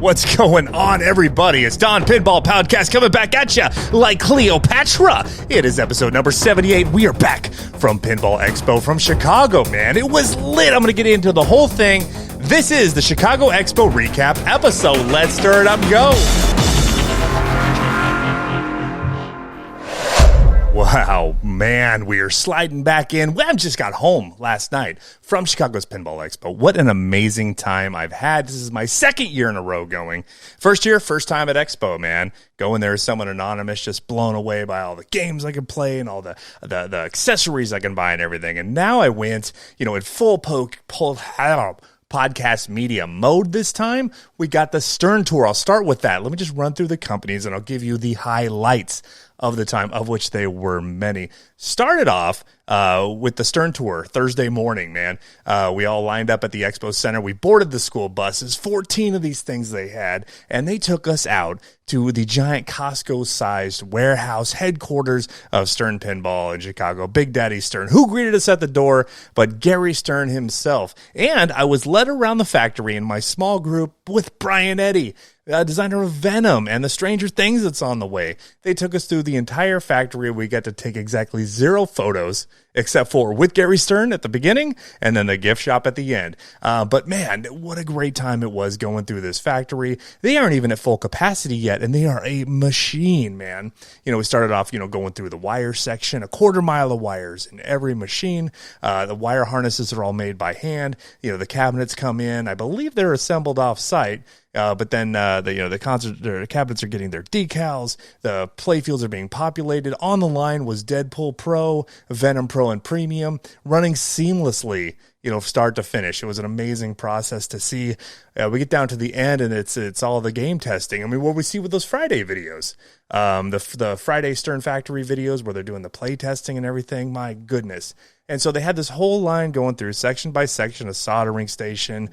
What's going on, everybody? It's Don Pinball Podcast coming back at you like Cleopatra. It is episode number 78. We are back from Pinball Expo from Chicago, man. It was lit. I'm going to get into the whole thing. This is the Chicago Expo recap episode. Let's stir it up and go. Wow, man, we are sliding back in. I just got home last night from Chicago's Pinball Expo. What an amazing time I've had. This is my second year in a row going. First year, first time at Expo, man. Going there as someone anonymous, just blown away by all the games I can play and all the accessories I can buy and everything. And now I went, in full podcast media mode this time. We got the Stern Tour. I'll start with that. Let me just run through the companies and I'll give you the highlights of the time, of which they were many. Started off with the Stern Tour Thursday morning, man. We all lined up at the Expo Center. We boarded the school buses, 14 of these things they had, and they took us out to the giant Costco-sized warehouse headquarters of Stern Pinball in Chicago. Big Daddy Stern, who greeted us at the door, but Gary Stern himself. And I was led around the factory in my small group with Brian Eddy, designer of Venom and the Stranger Things that's on the way. They took us through the entire factory. We got to take exactly 0 photos, except for with Gary Stern at the beginning and then the gift shop at the end. But man, what a great time it was going through this factory. They aren't even at full capacity yet, and they are a machine, man. We started off, going through the wire section, a quarter mile of wires in every machine. The wire harnesses are all made by hand. The cabinets come in. I believe they're assembled off site. But then the cabinets are getting their decals. The playfields are being populated. On the line was Deadpool Pro, Venom Pro, and Premium, running seamlessly, start to finish. It was an amazing process to see. We get down to the end, and it's all the game testing. I mean, what we see with those Friday videos, the Friday Stern Factory videos where they're doing the play testing and everything. My goodness. And so they had this whole line going through section by section, a soldering station,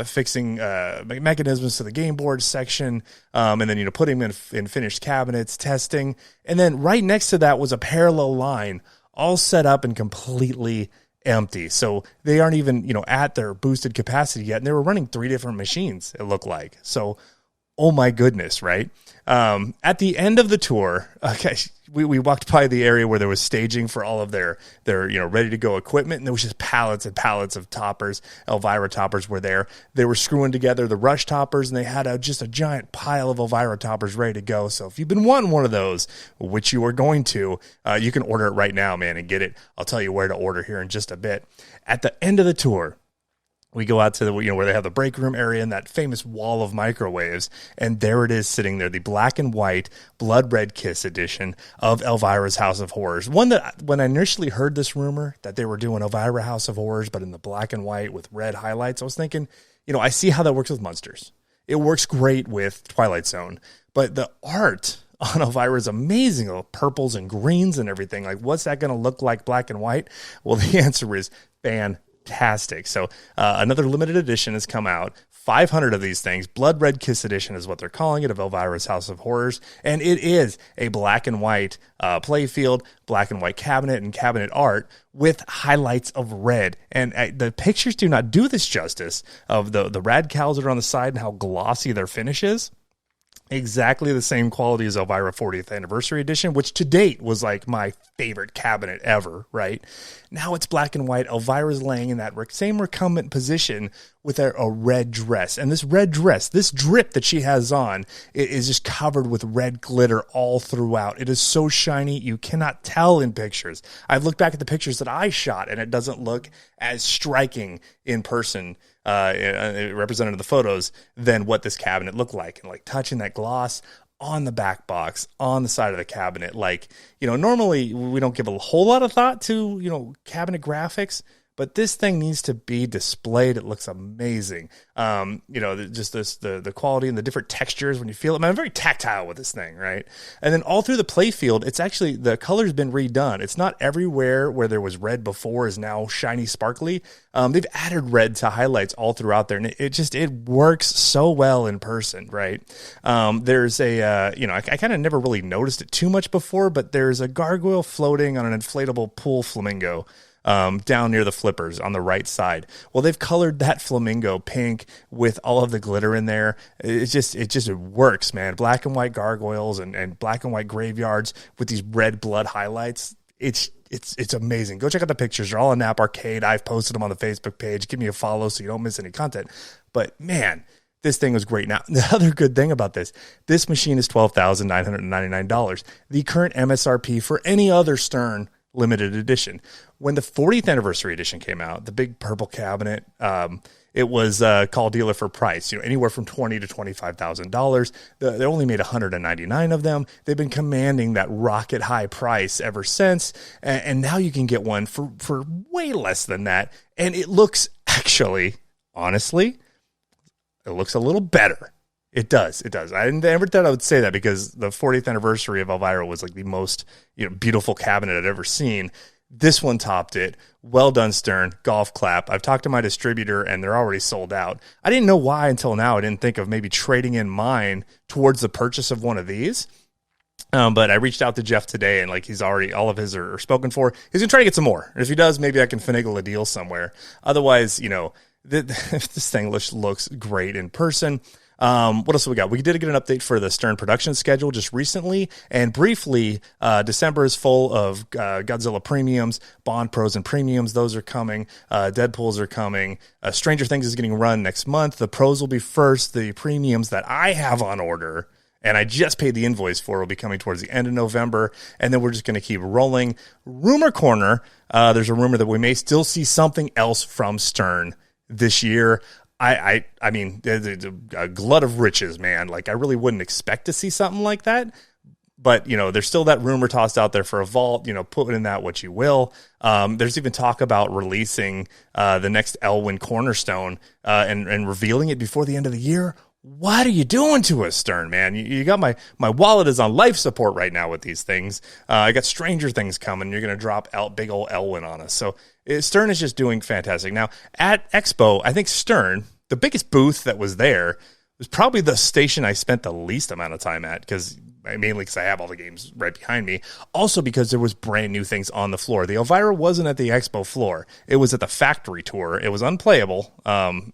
fixing mechanisms to the game board section, and then, putting them in finished cabinets, testing. And then right next to that was a parallel line all set up and completely empty. So they aren't even, at their boosted capacity yet. And they were running 3 different machines, it looked like. So, oh my goodness, right? At the end of the tour, okay, we walked by the area where there was staging for all of their ready to go equipment, and there was just pallets and pallets of toppers. Elvira toppers were there. They were screwing together the Rush toppers, and they had just a giant pile of Elvira toppers ready to go. So if you've been wanting one of those, which you are going to, you can order it right now, man, and get it. I'll tell you where to order here in just a bit. At the end of the tour, we go out to the, where they have the break room area and that famous wall of microwaves. And there it is sitting there, the black and white blood red kiss edition of Elvira's House of Horrors. One that when I initially heard this rumor that they were doing Elvira House of Horrors, but in the black and white with red highlights, I was thinking, I see how that works with Monsters. It works great with Twilight Zone, but the art on Elvira is amazing. Purples and greens and everything. Like, what's that going to look like black and white? Well, the answer is fantastic. So another limited edition has come out. 500 of these things. Blood Red Kiss Edition is what they're calling it, of Elvira's House of Horrors. And it is a black and white playfield, black and white cabinet, and cabinet art with highlights of red. And the pictures do not do this justice of the radicals that are on the side and how glossy their finish is. Exactly the same quality as Elvira 40th Anniversary Edition, which to date was like my favorite cabinet ever, right? Now it's black and white. Elvira's laying in that same recumbent position with a red dress. And this red dress, this drip that she has on, it is just covered with red glitter all throughout. It is so shiny, you cannot tell in pictures. I've looked back at the pictures that I shot, and it doesn't look as striking in person, represented in the photos, than what this cabinet looked like. And like touching that gloss on the back box, on the side of the cabinet. Like, normally we don't give a whole lot of thought to, cabinet graphics, but this thing needs to be displayed. It looks amazing. Just the quality and the different textures when you feel it. I'm very tactile with this thing, right? And then all through the play field, it's actually, the color's been redone. It's not everywhere where there was red before is now shiny, sparkly. They've added red to highlights all throughout there, and it works so well in person, right? There's I kind of never really noticed it too much before, but there's a gargoyle floating on an inflatable pool flamingo down near the flippers on the right side. Well, they've colored that flamingo pink with all of the glitter in there. It works, man. Black and white gargoyles and black and white graveyards with these red blood highlights. It's amazing. Go check out the pictures. They're all in Nap Arcade. I've posted them on the Facebook page. Give me a follow so you don't miss any content. But man, this thing was great. Now, the other good thing about this machine is $12,999. The current MSRP for any other Stern limited edition. When the 40th anniversary edition came out, the big purple cabinet, it was call dealer for price, anywhere from $20,000 to $25,000. They only made 199 of them. They've been commanding that rocket high price ever since, and now you can get one for way less than that. And it looks actually, honestly, it looks a little better. It does. I never thought I would say that because the 40th anniversary of Elvira was like the most beautiful cabinet I'd ever seen. This one topped it. Well done, Stern. Golf clap. I've talked to my distributor, and they're already sold out. I didn't know why until now. I didn't think of maybe trading in mine towards the purchase of one of these. But I reached out to Jeff today, and he's already, all of his are spoken for. He's going to try to get some more. And if he does, maybe I can finagle a deal somewhere. Otherwise, this thing looks great in person. What else we got? We did get an update for the Stern production schedule just recently, and briefly, December is full of Godzilla premiums, Bond pros and premiums. Those are coming. Deadpools are coming. Stranger Things is getting run next month. The pros will be first. The premiums that I have on order, and I just paid the invoice for, will be coming towards the end of November, and then we're just going to keep rolling. Rumor corner, there's a rumor that we may still see something else from Stern this year. I mean, a glut of riches, man. I really wouldn't expect to see something like that. But, there's still that rumor tossed out there for a vault, put in that what you will. There's even talk about releasing the next Elwyn Cornerstone and revealing it before the end of the year. What are you doing to us, Stern, man? You got my wallet is on life support right now with these things. I got Stranger Things coming. You're going to drop out big old Elwyn on us. So Stern is just doing fantastic. Now, at Expo, I think Stern, the biggest booth that was there, was probably the station I spent the least amount of time at, mainly because I have all the games right behind me. Also because there was brand new things on the floor. The Elvira wasn't at the Expo floor. It was at the factory tour. It was unplayable, and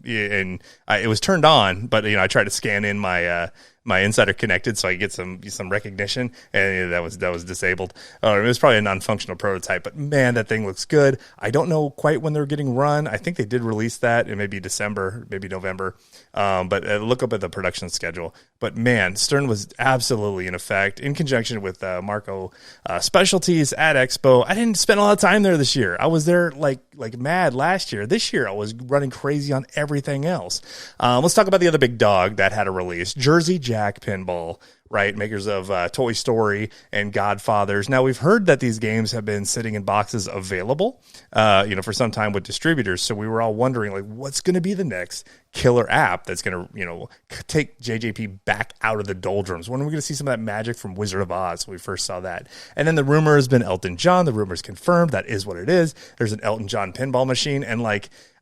it was turned on, but I tried to scan in my Insider Connected so I get some recognition, and that was disabled. It was probably a non-functional prototype, but man, that thing looks good. I don't know quite when they're getting run. I think they did release that in maybe December, maybe November, but look up at the production schedule. But man, Stern was absolutely in effect in conjunction with Marco Specialties at Expo. I didn't spend a lot of time there this year. I was there like mad last year. This year I was running crazy on everything else. Let's talk about the other big dog that had a release, Jersey Jack Pinball, right? Makers of Toy Story and Godfathers. Now, we've heard that these games have been sitting in boxes available, for some time with distributors. So we were all wondering, what's going to be the next killer app that's going to, take JJP back out of the doldrums? When are we going to see some of that magic from Wizard of Oz when we first saw that? And then the rumor has been Elton John. The rumor's confirmed. That is what it is. There's an Elton John pinball machine, and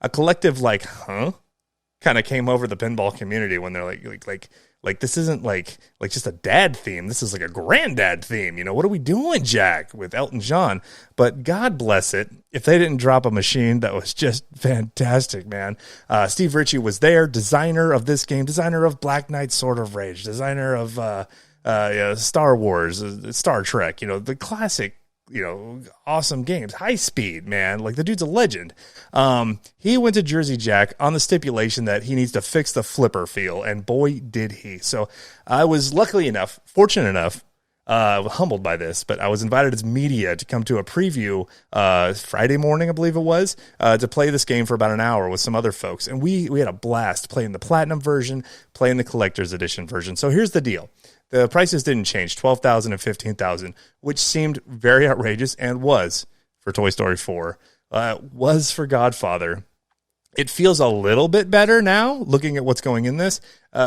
a collective kind of came over the pinball community when they're like this isn't like just a dad theme. This is like a granddad theme. What are we doing, Jack, with Elton John? But God bless it if they didn't drop a machine that was just fantastic, man. Steve Ritchie was there, designer of this game, designer of Black Knight Sword of Rage, designer of Star Wars, Star Trek, the classic, awesome games. High Speed, man. The dude's a legend. He went to Jersey Jack on the stipulation that he needs to fix the flipper feel, and boy, did he. So I was fortunate enough, humbled by this, but I was invited as media to come to a preview Friday morning, I believe it was, to play this game for about an hour with some other folks. And we had a blast playing the Platinum version, playing the Collector's Edition version. So here's the deal. The prices didn't change, $12,000 and $15,000, which seemed very outrageous, and was for Toy Story 4, was for Godfather. It feels a little bit better now, looking at what's going in this.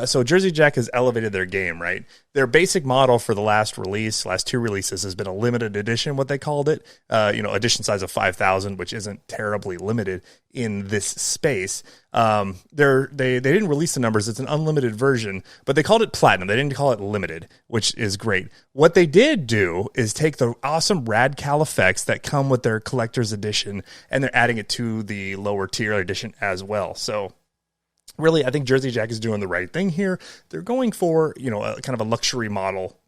So Jersey Jack has elevated their game, right? Their basic model for the last two releases has been a limited edition, what they called it. Edition size of 5,000, which isn't terribly limited in this space. They didn't release the numbers. It's an unlimited version, but they called it Platinum. They didn't call it Limited, which is great. What they did do is take the awesome Radcal effects that come with their collector's edition, and they're adding it to the lower tier edition as well. So really, I think Jersey Jack is doing the right thing here. They're going for, a kind of a luxury model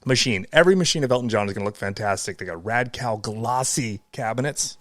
machine. Every machine of Elton John is going to look fantastic. They got Radcal glossy cabinets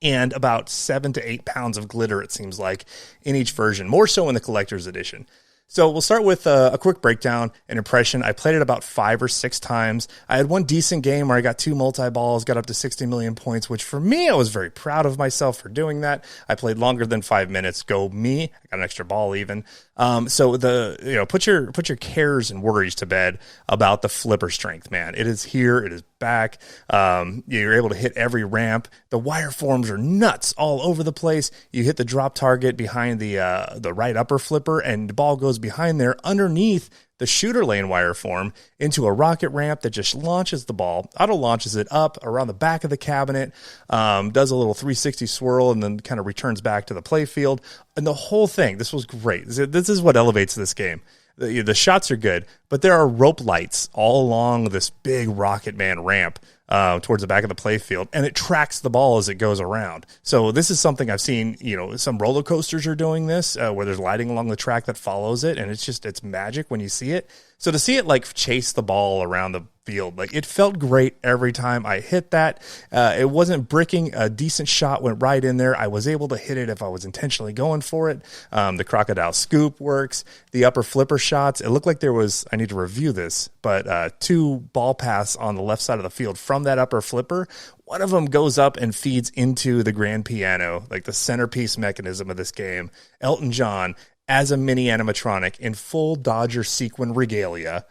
and about 7 to 8 pounds of glitter, it seems like, in each version, more so in the collector's edition. So we'll start with a quick breakdown and impression. I played it about 5 or 6 times. I had one decent game where I got 2 multi-balls, got up to 60 million points, which for me, I was very proud of myself for doing that. I played longer than 5 minutes. Go me. I got an extra ball even. Put your cares and worries to bed about the flipper strength, man. It is here. It is back. You're able to hit every ramp. The wire forms are nuts all over the place. You hit the drop target behind the right upper flipper, and the ball goes behind there underneath the shooter lane wire form into a rocket ramp that just launches the ball, auto launches it up around the back of the cabinet, does a little 360 swirl, and then kind of returns back to the play field. And the whole thing, this was great. This is what elevates this game. The shots are good, but there are rope lights all along this big Rocket Man ramp towards the back of the play field, and it tracks the ball as it goes around. So this is something I've seen, some roller coasters are doing this, where there's lighting along the track that follows it, and it's magic when you see it. So to see it like chase the ball around the field, like it felt great every time I hit that. It wasn't bricking. A decent shot went right in there. I was able to hit it if I was intentionally going for it. The crocodile scoop works. The upper flipper shots, it looked like there was, I need to review this, but 2 ball paths on the left side of the field from that upper flipper. One of them goes up and feeds into the grand piano, like the centerpiece mechanism of this game. Elton John as a mini animatronic in full Dodger sequin regalia,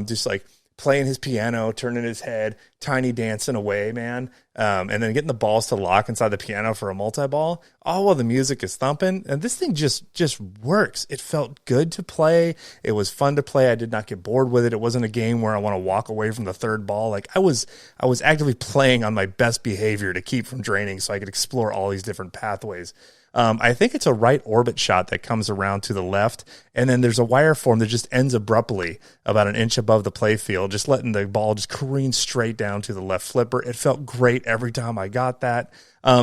just like playing his piano, turning his head, tiny dancing away, man. And then getting the balls to lock inside the piano for a multi-ball, all while the music is thumping. And this thing just works. It felt good to play. It was fun to play. I did not get bored with it. It wasn't a game where I want to walk away from the third ball. Like I was actively playing on my best behavior to keep from draining so I could explore all these different pathways. I think it's a right orbit shot that comes around to the left, and then there's a wire form that just ends abruptly about an inch above the play field, just letting the ball just careen straight down to the left flipper. It felt great every time I got that.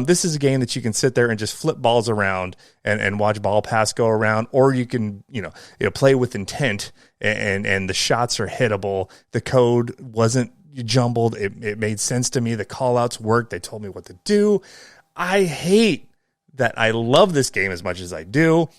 This is a game that you can sit there and just flip balls around and watch ball pass go around, or you can play with intent and the shots are hittable. The code wasn't jumbled. It made sense to me. The call outs worked. They told me what to do. I hate that I love this game as much as I do.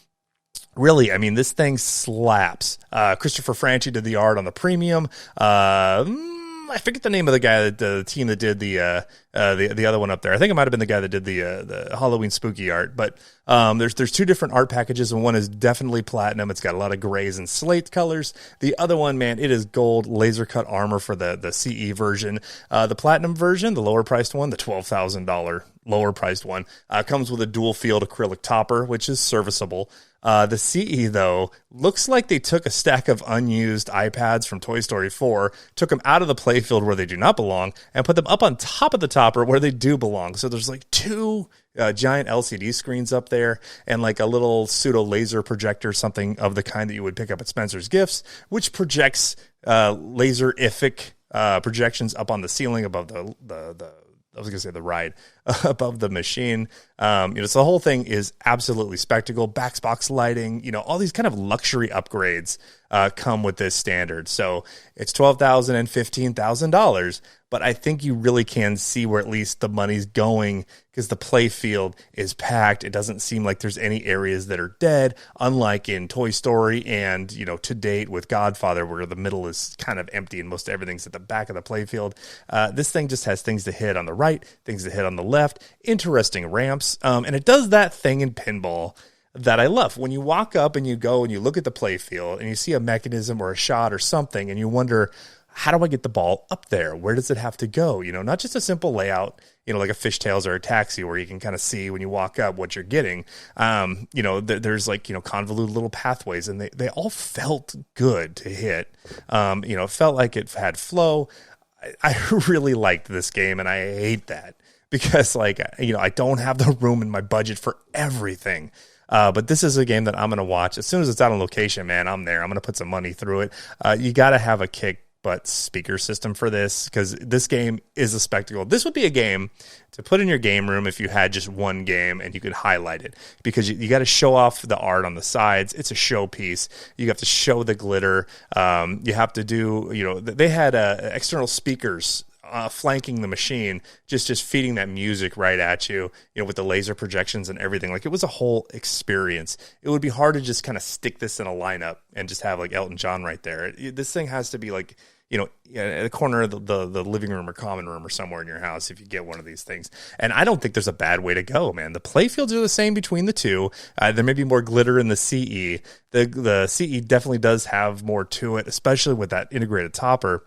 Really, I mean, this thing slaps. Christopher Franchi did the art on the premium. I forget the name of the guy, the team that did the other one up there. I think it might have been the guy that did the Halloween spooky art. But there's 2 different art packages, and one is definitely platinum. It's got a lot of grays and slate colors. The other one, man, it is gold laser cut armor for the CE version. The platinum version, the lower priced one, the $12,000 lower priced one, comes with a dual field acrylic topper, which is serviceable. The CE, though, looks like they took a stack of unused iPads from Toy Story 4, took them out of the playfield where they do not belong, and put them up on top of the topper where they do belong. So there's like 2 giant LCD screens up there and like a little pseudo laser projector, something of the kind that you would pick up at Spencer's Gifts, which projects laser-ific projections up on the ceiling above the ride above the machine. So the whole thing is absolutely spectacle. Backbox lighting, all these kind of luxury upgrades come with this standard. So it's $12,000 and $15,000, but I think you really can see where at least the money's going because the play field is packed. It doesn't seem like there's any areas that are dead, unlike in Toy Story and, to date with Godfather, where the middle is kind of empty and most everything's at the back of the play field. This thing just has things to hit on the right, things to hit on the left, interesting ramps, and it does that thing in pinball that I love. When you walk up and you go and you look at the play field and you see a mechanism or a shot or something and you wonder, how do I get the ball up there? Where does it have to go? Not just a simple layout. like a Fishtails or a Taxi, where you can kind of see when you walk up what you're getting. There's like, convoluted little pathways, and they all felt good to hit. It felt like it had flow. I really liked this game, and I hate that because, like, I don't have the room in my budget for everything. But this is a game that I'm going to watch. As soon as it's out on location, man, I'm there. I'm going to put some money through it. You got to have a kick butt speaker system for this, because this game is a spectacle. This would be a game to put in your game room if you had just one game and you could highlight it, because you got to show off the art on the sides. It's a showpiece. You have to show the glitter. You have to do, they had external speakers flanking the machine, just feeding that music right at you, with the laser projections and everything. Like, it was a whole experience. It would be hard to just kind of stick this in a lineup and just have like Elton John right there. This thing has to be like, at the corner of the living room or common room or somewhere in your house if you get one of these things. And I don't think there's a bad way to go, man. The playfields are the same between the two. There may be more glitter in the CE. The CE definitely does have more to it, especially with that integrated topper.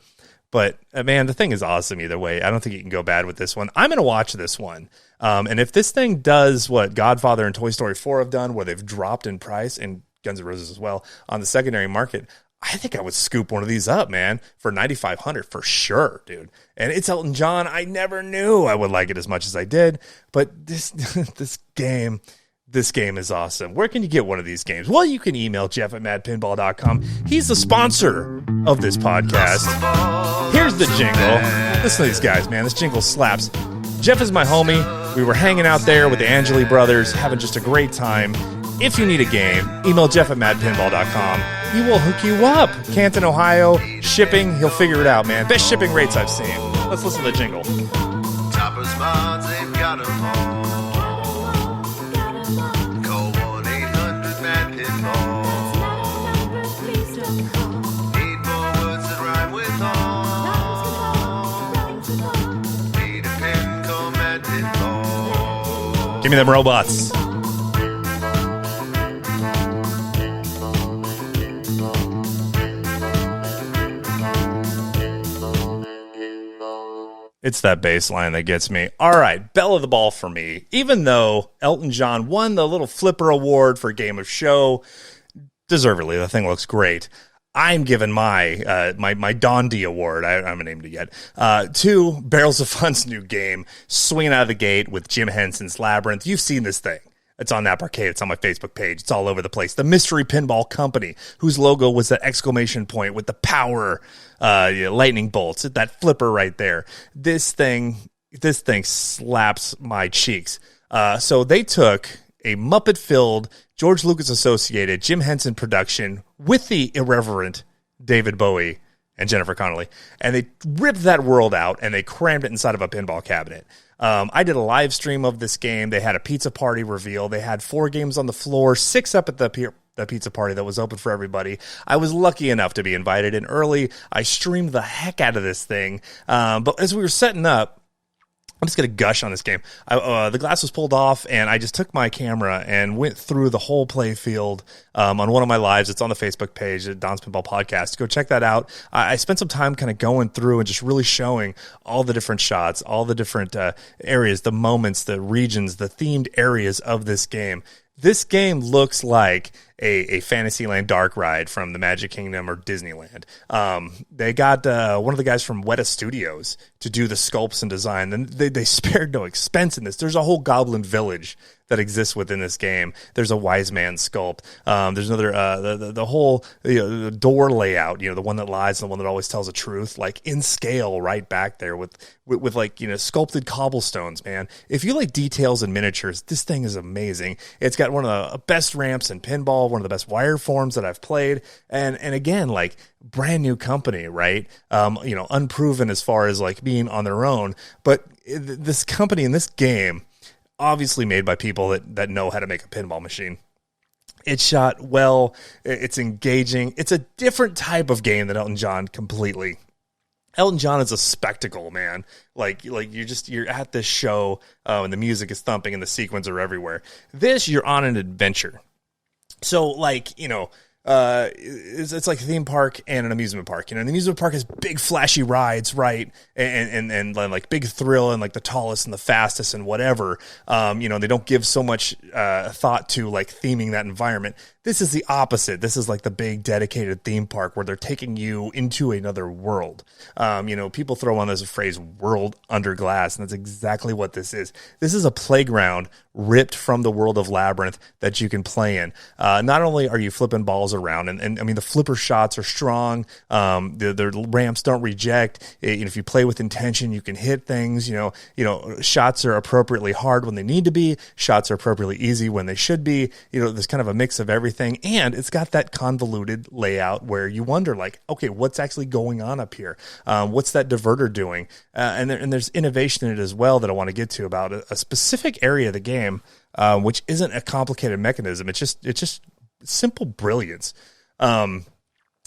But, man, the thing is awesome either way. I don't think you can go bad with this one. I'm going to watch this one. And if this thing does what Godfather and Toy Story 4 have done, where they've dropped in price, and Guns N' Roses as well, on the secondary market, I think I would scoop one of these up, man, for $9,500 for sure, dude. And it's Elton John. I never knew I would like it as much as I did. But this game is awesome. Where can you get one of these games? Well, you can email Jeff@madpinball.com. He's the sponsor of this podcast. Here's the jingle. Listen to these guys, man. This jingle slaps. Jeff is my homie. We were hanging out there with the Angeli brothers, having just a great time. If you need a game, email Jeff@madpinball.com. He will hook you up. Canton, Ohio, shipping, he'll figure it out, man. Best shipping rates I've seen. Let's listen to the jingle. Topper spots, they've got them all. Call 1-800-MAD-PINBALL. Need more words that rhyme with all. Need a pin, call Mad Pinball. Give me them robots. It's that bass line that gets me. All right, bell of the ball for me. Even though Elton John won the little flipper award for Game of Show, deservedly, the thing looks great. I'm giving my my Dondi award, I haven't named it yet, to Barrels of Fun's new game, swinging out of the gate with Jim Henson's Labyrinth. You've seen this thing. It's on Nap Arcade. It's on my Facebook page. It's all over the place. The Mystery Pinball Company, whose logo was that exclamation point with the power lightning bolts. That flipper right there. This thing slaps my cheeks. So they took a Muppet-filled, George Lucas associated Jim Henson production with the irreverent David Bowie and Jennifer Connelly, and they ripped that world out and they crammed it inside of a pinball cabinet. I did a live stream of this game. They had a pizza party reveal. They had 4 games on the floor, 6 up at the pizza party that was open for everybody. I was lucky enough to be invited in early. I streamed the heck out of this thing. But as we were setting up, I'm just going to gush on this game. The glass was pulled off, and I just took my camera and went through the whole play field on one of my lives. It's on the Facebook page at Don's Pinball Podcast. Go check that out. I spent some time kind of going through and just really showing all the different shots, all the different areas, the moments, the regions, the themed areas of this game. This game looks like a Fantasyland dark ride from the Magic Kingdom or Disneyland. They got one of the guys from Weta Studios to do the sculpts and design. And they spared no expense in this. There's a whole Goblin Village that exists within this game. There's a Wise Man sculpt. There's another the whole door layout. The one that lies and the one that always tells the truth, like in scale, right back there with like sculpted cobblestones. Man, if you like details and miniatures, this thing is amazing. It's got one of the best ramps in pinball, one of the best wireforms that I've played, and again, like brand new company, right? Unproven as far as like being on their own, but this company in this game, obviously made by people that know how to make a pinball machine. It's shot well. It's engaging. It's a different type of game than Elton John completely. Elton John is a spectacle, man. Like you're at this show and the music is thumping and the sequins are everywhere. This, you're on an adventure. So it's like a theme park and an amusement park. You know, the amusement park has big flashy rides, right? And like big thrill and like the tallest and the fastest and whatever. You know, they don't give so much thought to like theming that environment. This is the opposite. This is like the big dedicated theme park where they're taking you into another world. You know, people throw on this phrase world under glass, and that's exactly what this is. This is a playground ripped from the world of Labyrinth that you can play in. Not only are you flipping balls around, and I mean, the flipper shots are strong. The ramps don't reject. If you play with intention, you can hit things. You know, shots are appropriately hard when they need to be. Shots are appropriately easy when they should be. You know, there's kind of a mix of everything. And it's got that convoluted layout where you wonder, like, okay, what's actually going on up here? What's that diverter doing? And there's innovation in it as well that I want to get to about a specific area of the game, which isn't a complicated mechanism. It's just simple brilliance.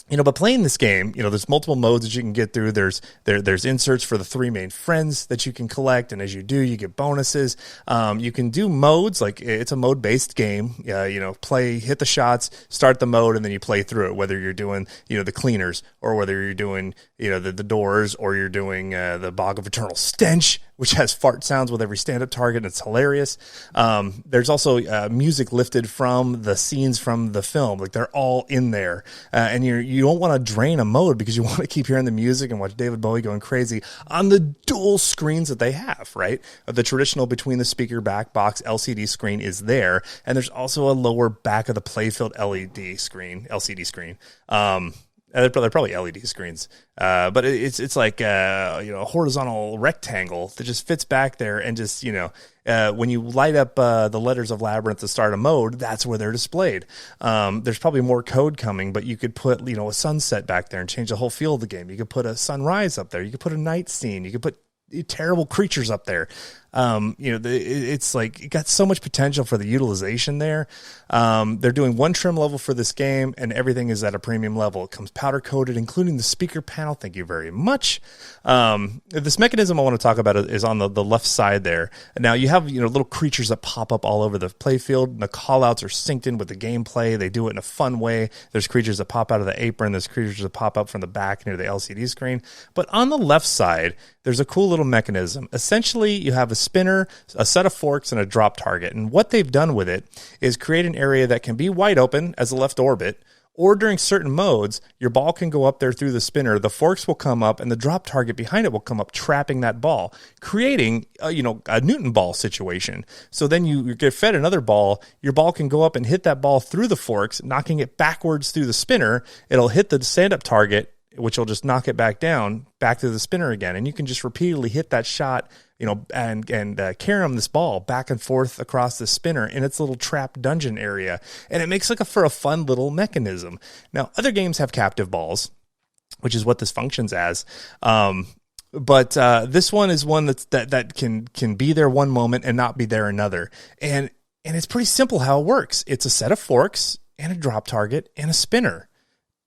You know, but playing this game, you know, there's multiple modes that you can get through. There's inserts for the 3 main friends that you can collect, and as you do, you get bonuses. You can do modes, like it's a mode-based game. You know, hit the shots, start the mode, and then you play through it, whether you're doing, you know, the cleaners, or whether you're doing, you know, the doors, or you're doing the Bog of Eternal Stench, which has fart sounds with every stand-up target, and it's hilarious. There's also music lifted from the scenes from the film. Like, they're all in there. And you don't want to drain a mode because you want to keep hearing the music and watch David Bowie going crazy on the dual screens that they have, right? The traditional between the speaker back box LCD screen is there, and there's also a lower back of the playfield LCD screen. They're probably LED screens, but it's like you know, a horizontal rectangle that just fits back there, and just, you know, when you light up the letters of Labyrinth to start a mode, that's where they're displayed. There's probably more code coming, but you could put, you know, a sunset back there and change the whole feel of the game. You could put a sunrise up there. You could put a night scene. You could put terrible creatures up there. You know, it's like, it got so much potential for the utilization there. They're doing one trim level for this game, and everything is at a premium level. It comes powder coated, including the speaker panel. Thank you very much. This mechanism I want to talk about is on the left side there. Now you have, you know, little creatures that pop up all over the playfield. The call outs are synced in with the gameplay. They do it in a fun way. There's creatures that pop out of the apron. There's creatures that pop up from the back near the LCD screen. But on the left side, there's a cool little mechanism. Essentially, you have a spinner, a set of forks, and a drop target. And what they've done with it is create an area that can be wide open as a left orbit, or during certain modes, your ball can go up there through the spinner, the forks will come up, and the drop target behind it will come up, trapping that ball, creating a Newton ball situation. So then you get fed another ball, your ball can go up and hit that ball through the forks, knocking it backwards through the spinner. It'll hit the stand-up target, which will just knock it back down, back to the spinner again. And you can just repeatedly hit that shot, you know, and carry this ball back and forth across the spinner in its little trap dungeon area. And it makes for a fun little mechanism. Now, other games have captive balls, which is what this functions as. But this one is one that can be there one moment and not be there another. And it's pretty simple how it works. It's a set of forks and a drop target and a spinner.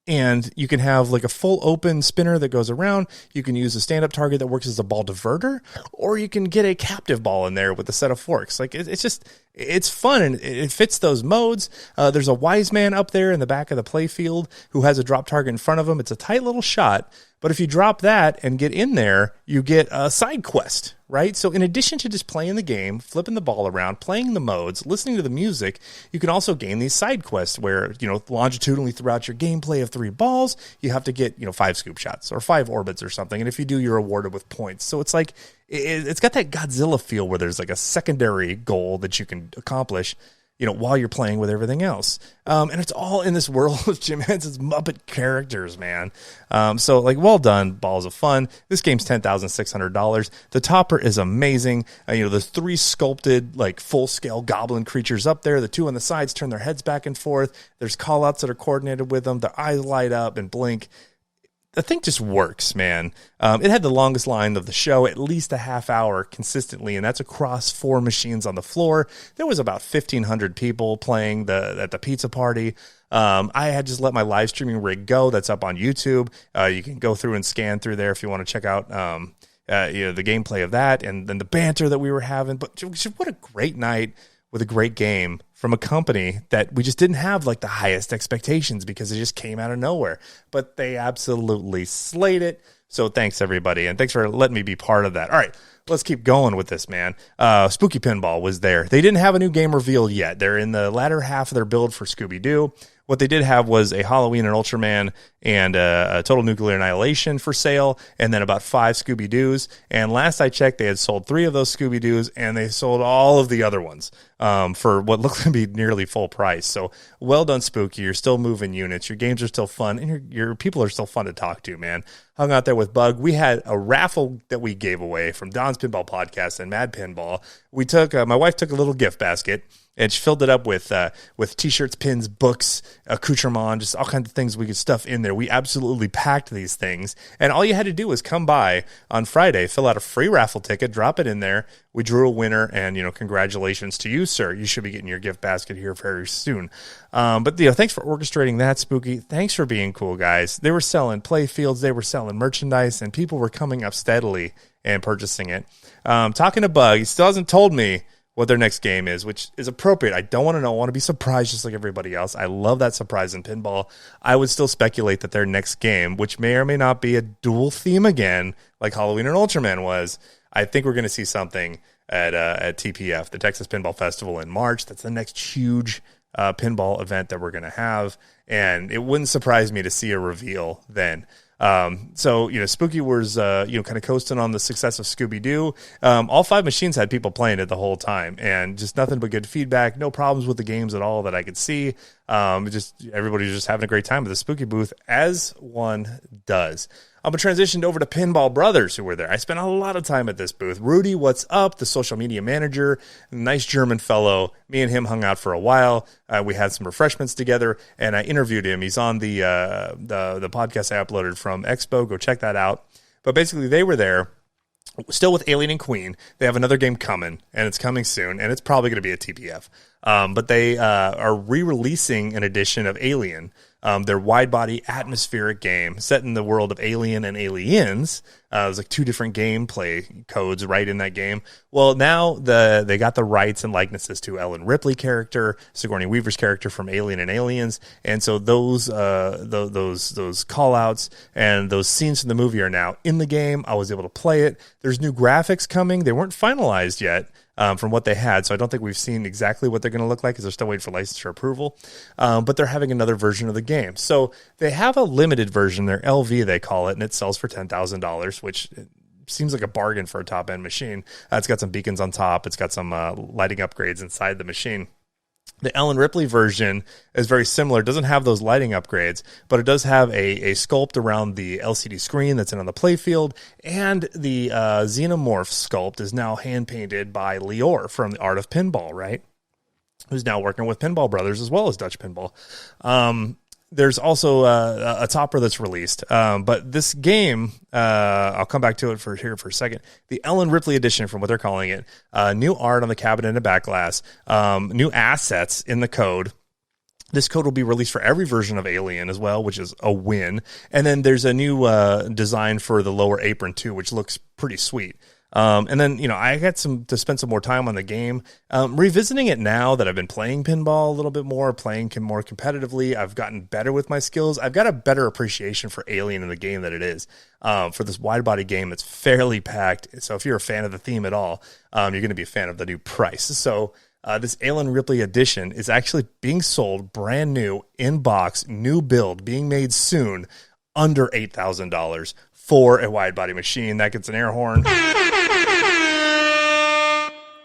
And you can have like a full open spinner that goes around. You can use a stand-up target that works as a ball diverter, or you can get a captive ball in there with a set of forks. Like, it's fun, and it fits those modes. There's a wise man up there in the back of the playfield who has a drop target in front of him. It's a tight little shot, but if you drop that and get in there, you get a side quest, right? So in addition to just playing the game, flipping the ball around, playing the modes, listening to the music, you can also gain these side quests where, you know, longitudinally throughout your gameplay of 3 balls, you have to get, you know, 5 scoop shots or 5 orbits or something. And if you do, you're awarded with points. So it's like, it's got that Godzilla feel where there's like a secondary goal that you can accomplish, you know, while you're playing with everything else. And it's all in this world of Jim Henson's Muppet characters, man. So, like, well done, Balls of Fun. This game's $10,600. The topper is amazing. You know, there's 3 sculpted, like, full-scale goblin creatures up there. The 2 on the sides turn their heads back and forth. There's call-outs that are coordinated with them. Their eyes light up and blink. The thing just works, man. It had the longest line of the show, at least a half hour consistently, and that's across 4 machines on the floor. There was about 1,500 people playing at the pizza party. I had just let my live streaming rig go. That's up on YouTube. You can go through and scan through there if you want to check out you know, the gameplay of that, and then the banter that we were having. But what a great night with a great game from a company that we just didn't have like the highest expectations because it just came out of nowhere. But they absolutely slayed it. So thanks, everybody. And thanks for letting me be part of that. All right, let's keep going with this, man. Spooky Pinball was there. They didn't have a new game revealed yet. They're in the latter half of their build for Scooby-Doo. What they did have was a Halloween and Ultraman and a Total Nuclear Annihilation for sale, and then about 5 Scooby-Doos. And last I checked, they had sold 3 of those Scooby-Doos, and they sold all of the other ones for what looked to be nearly full price. So well done, Spooky. You're still moving units. Your games are still fun, and your people are still fun to talk to, man. Hung out there with Bug. We had a raffle that we gave away from Don's Pinball Podcast and Mad Pinball. We took my wife took a little gift basket, and she filled it up with T-shirts, pins, books, accoutrement, just all kinds of things we could stuff in there. We absolutely packed these things. And all you had to do was come by on Friday, fill out a free raffle ticket, drop it in there. We drew a winner, and, congratulations to you, sir. You should be getting your gift basket here very soon. But thanks for orchestrating that, Spooky. Thanks for being cool, guys. They were selling play fields. They were selling merchandise, and people were coming up steadily and purchasing it. Talking to Bug, he still hasn't told me what their next game is, which is appropriate. I don't want to know. I want to be surprised just like everybody else. I love that surprise in pinball. I would still speculate that their next game, which may or may not be a dual theme again, like Halloween and Ultraman was, I think we're going to see something at TPF, the Texas Pinball Festival in March. That's the next huge pinball event that we're going to have, and it wouldn't surprise me to see a reveal then. So Spooky was kind of coasting on the success of Scooby-Doo. All 5 machines had people playing it the whole time, and just nothing but good feedback. No problems with the games at all that I could see. Everybody was just having a great time at the Spooky booth, as one does. I'm going to transition over to Pinball Brothers, who were there. I spent a lot of time at this booth. Rudy, what's up? The social media manager, nice German fellow. Me and him hung out for a while. We had some refreshments together, and I interviewed him. He's on the podcast I uploaded from Expo. Go check that out. But basically, they were there, still with Alien and Queen. They have another game coming, and it's coming soon, and it's probably going to be a TPF. But they are re-releasing an edition of Alien, their wide-body atmospheric game set in the world of Alien and Aliens. There's like 2 different gameplay codes right in that game. Well, now they got the rights and likenesses to Ellen Ripley character, Sigourney Weaver's character from Alien and Aliens, and so those call-outs and those scenes from the movie are now in the game. I was able to play it. There's new graphics coming. They weren't finalized yet. From what they had. So I don't think we've seen exactly what they're going to look like because they're still waiting for licensure approval. But they're having another version of the game. So they have a limited version, their LV they call it, and it sells for $10,000, which seems like a bargain for a top-end machine. It's got some beacons on top. It's got some lighting upgrades inside the machine. The Ellen Ripley version is very similar. It doesn't have those lighting upgrades, but it does have a sculpt around the LCD screen that's in on the playfield, and the Xenomorph sculpt is now hand-painted by Lior from the Art of Pinball, right? Who's now working with Pinball Brothers as well as Dutch Pinball. There's also a topper that's released. But this game, I'll come back to it for a second. The Ellen Ripley edition, from what they're calling it, new art on the cabinet and the back glass, new assets in the code. This code will be released for every version of Alien as well, which is a win. And then there's a new design for the lower apron too, which looks pretty sweet. And then, I got to spend some more time on the game. Revisiting it now that I've been playing pinball a little bit more, playing more competitively, I've gotten better with my skills. I've got a better appreciation for Alien in the game that it is. For this wide-body game, it's fairly packed. So if you're a fan of the theme at all, you're going to be a fan of the new price. So this Ellen Ripley edition is actually being sold brand new, in box, new build, being made soon, under $8,000 for a wide-body machine. That gets an air horn.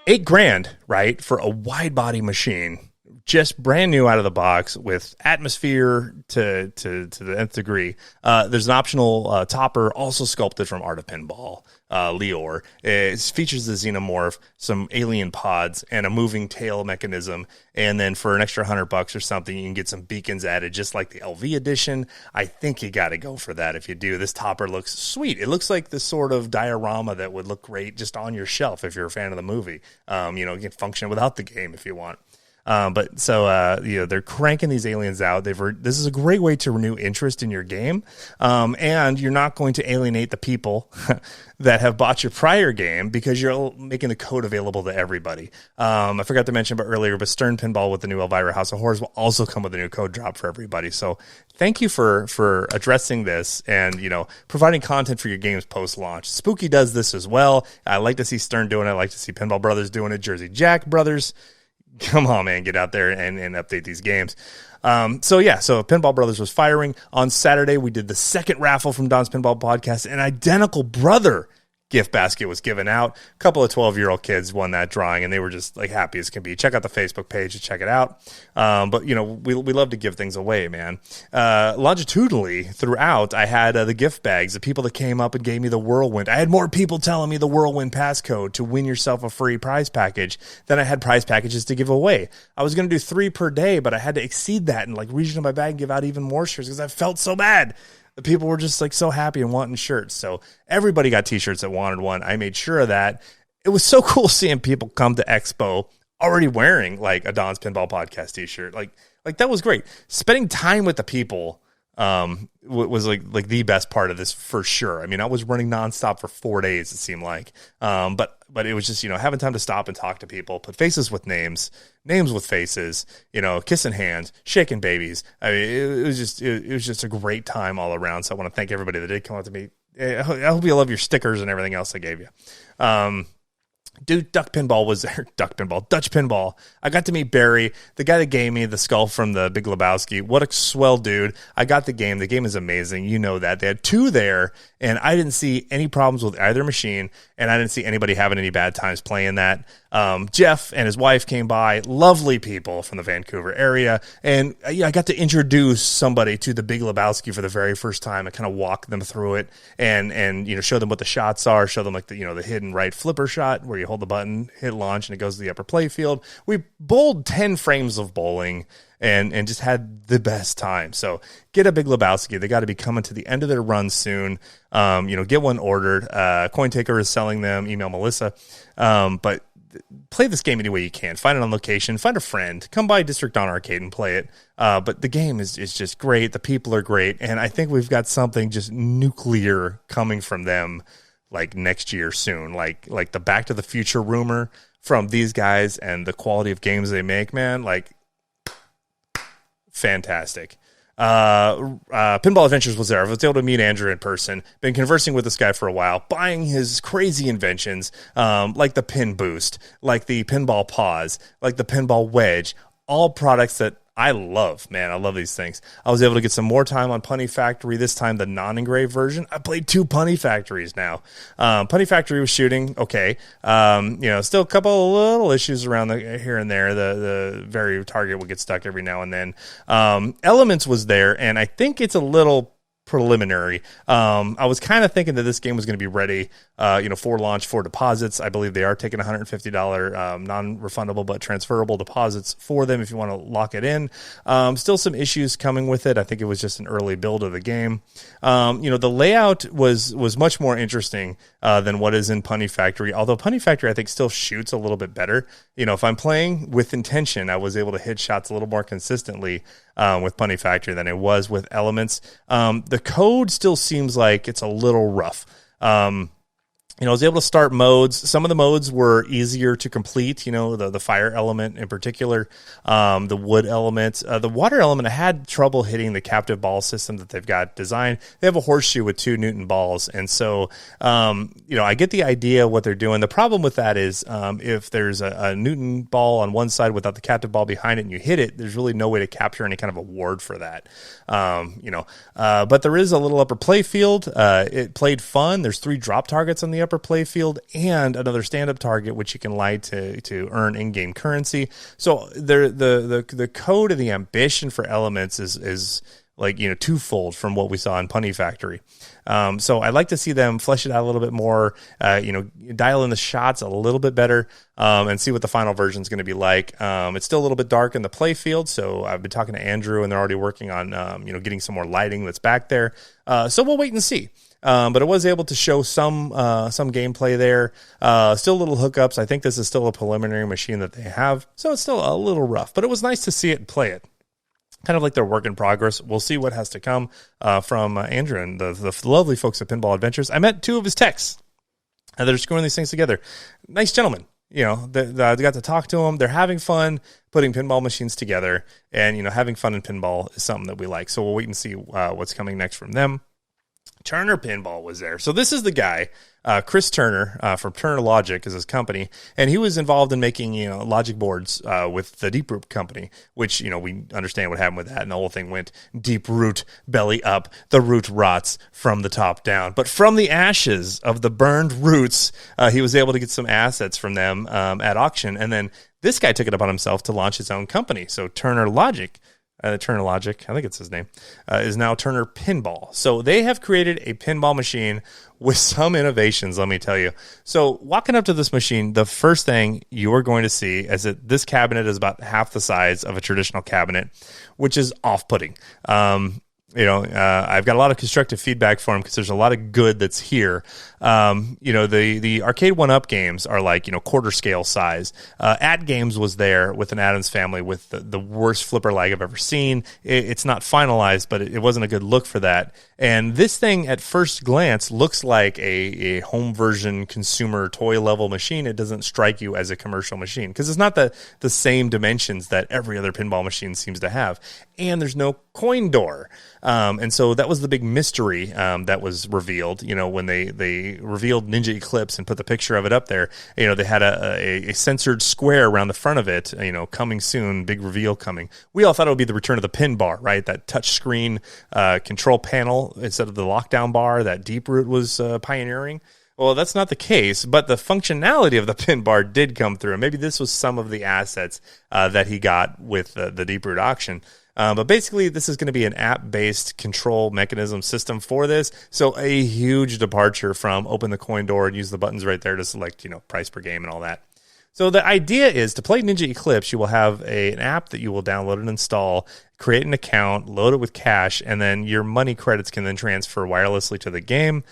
$8,000, right, for a wide-body machine, just brand new out of the box with atmosphere to the nth degree. There's an optional topper, also sculpted from Art of Pinball, Lior. It features the Xenomorph, some alien pods, and a moving tail mechanism. And then for an extra $100 or something, you can get some beacons added, just like the LV edition. I think you got to go for that if you do. This topper looks sweet. It looks like the sort of diorama that would look great just on your shelf if you're a fan of the movie. You can function without the game if you want. But so they're cranking these aliens out. This is a great way to renew interest in your game, and you're not going to alienate the people that have bought your prior game because you're making the code available to everybody. I forgot to mention earlier, but Stern Pinball with the new Elvira House of Horrors will also come with a new code drop for everybody. So thank you for addressing this and providing content for your games post launch. Spooky does this as well. I like to see Stern doing it. I like to see Pinball Brothers doing it. Jersey Jack Brothers. Come on, man, get out there and update these games. So Pinball Brothers was firing. On Saturday, we did the second raffle from Don's Pinball Podcast. An identical brother gift basket was given out. A couple of 12-year-old kids won that drawing, and they were just like happy as can be. Check out the Facebook page to check it out. But we love to give things away, man. Longitudinally throughout, I had the gift bags, the people that came up and gave me the Whirlwind. I had more people telling me the Whirlwind passcode to win yourself a free prize package than I had prize packages to give away. I was going to do 3 per day, but I had to exceed that and reach into my bag and give out even more shirts because I felt so bad. The people were just so happy and wanting shirts. So everybody got t-shirts that wanted one. I made sure of that. It was so cool seeing people come to Expo already wearing a Don's Pinball Podcast t-shirt. Like that was great. Spending time with the people was like the best part of this for sure. I mean, I was running nonstop for 4 days, it seemed like. But it was just, having time to stop and talk to people, put faces with names with faces, kissing hands, shaking babies. I mean, it was just a great time all around. So I want to thank everybody that did come up to me. I hope you love your stickers and everything else I gave you. Dutch Pinball. I got to meet Barry, the guy that gave me the skull from the Big Lebowski. What a swell dude. I got the game. The game is amazing. You know that. They had 2 there, and I didn't see any problems with either machine, and I didn't see anybody having any bad times playing that. Jeff and his wife came by, lovely people from the Vancouver area, and I got to introduce somebody to the Big Lebowski for the very first time. I kind of walk them through it and show them what the shots are, show them the hidden right flipper shot where you hold the button, hit launch, and it goes to the upper play field. We bowled 10 frames of bowling and just had the best time. So get a Big Lebowski. They got to be coming to the end of their run soon. Get one ordered. CoinTaker is selling them. Email Melissa. But play this game any way you can. Find it on location. Find a friend. Come by District Dawn Arcade and play it. But the game is just great. The people are great. And I think we've got something just nuclear coming from them next year soon. Like the Back to the Future rumor from these guys and the quality of games they make, man. Fantastic. Pinball Adventures was there. I was able to meet Andrew in person. Been conversing with this guy for a while, buying his crazy inventions, like the Pin Boost, like the Pinball Pause, like the Pinball Wedge, all products that I love, man. I love these things. I was able to get some more time on Punny Factory, this time the non-engraved version. I played 2 Punny Factories now. Punny Factory was shooting okay. Still a couple of little issues around here and there. The very target would get stuck every now and then. Elements was there, and I think it's a little preliminary. I was kind of thinking that this game was going to be ready, for launch for deposits. I believe they are taking $150 non-refundable but transferable deposits for them if you want to lock it in. Still some issues coming with it. I think it was just an early build of the game. The layout was much more interesting than what is in Punny Factory, although Punny Factory I think still shoots a little bit better. If I'm playing with intention, I was able to hit shots a little more consistently with Punny Factory than it was with Elements. The code still seems like it's a little rough. I was able to start modes. Some of the modes were easier to complete, the fire element in particular, the wood element. The water element, I had trouble hitting the captive ball system that they've got designed. They have a horseshoe with 2 Newton balls. And so, I get the idea of what they're doing. The problem with that is if there's a Newton ball on one side without the captive ball behind it and you hit it, there's really no way to capture any kind of award for that. But there is a little upper play field. It played fun. There's 3 drop targets on the upper play field and another stand-up target which you can light to earn in-game currency. So the code and the ambition for Elements is twofold from what we saw in Punny Factory. So I'd like to see them flesh it out a little bit more, dial in the shots a little bit better, and see what the final version is going to be like. It's still a little bit dark in the play field, so I've been talking to Andrew, and they're already working on, getting some more lighting that's back there. So we'll wait and see. but it was able to show some gameplay there. Still little hookups. I think this is still a preliminary machine that they have, so it's still a little rough, but it was nice to see it and play it. Kind of like their work in progress. We'll see what has to come from Andrew and the lovely folks at Pinball Adventures. I met 2 of his techs, and they're screwing these things together. Nice gentlemen. You know, I got to talk to them. They're having fun putting pinball machines together, and, you know, having fun in pinball is something that we like. So we'll wait and see what's coming next from them. Turner Pinball was there. So this is the guy, Chris Turner, from Turner Logic is his company, and he was involved in making, you know, logic boards with the Deep Root company, which, you know, we understand what happened with that, and the whole thing went deep root, belly up, the root rots from the top down. But from the ashes of the burned roots, he was able to get some assets from them at auction, and then this guy took it upon himself to launch his own company. So Turner Logic, I think it's his name, is now Turner Pinball. So they have created a pinball machine with some innovations, let me tell you. So walking up to this machine, the first thing you are going to see is that this cabinet is about half the size of a traditional cabinet, which is off-putting. I've got a lot of constructive feedback for him because there's a lot of good that's here. The arcade 1-up games are like, you know, quarter scale size. At Games was there with an Addams Family with the worst flipper lag I've ever seen. It's not finalized, but it wasn't a good look for that. And this thing at first glance looks like a home version consumer toy level machine. It doesn't strike you as a commercial machine because it's not the same dimensions that every other pinball machine seems to have. And there's no coin door. And so that was the big mystery that was revealed, you know, when they revealed Ninja Eclipse and put the picture of it up there. You know, they had a censored square around the front of it, you know, coming soon, big reveal coming. We all thought it would be the return of the pin bar, right? That touch screen control panel instead of the lockdown bar that Deep Root was pioneering. Well, that's not the case, but the functionality of the pin bar did come through. And maybe this was some of the assets that he got with the Deep Root auction. But basically, this is going to be an app-based control mechanism system for this. So a huge departure from open the coin door and use the buttons right there to select, you know, price per game and all that. So the idea is to play Ninja Eclipse, you will have an app that you will download and install, create an account, load it with cash, and then your money credits can then transfer wirelessly to the game.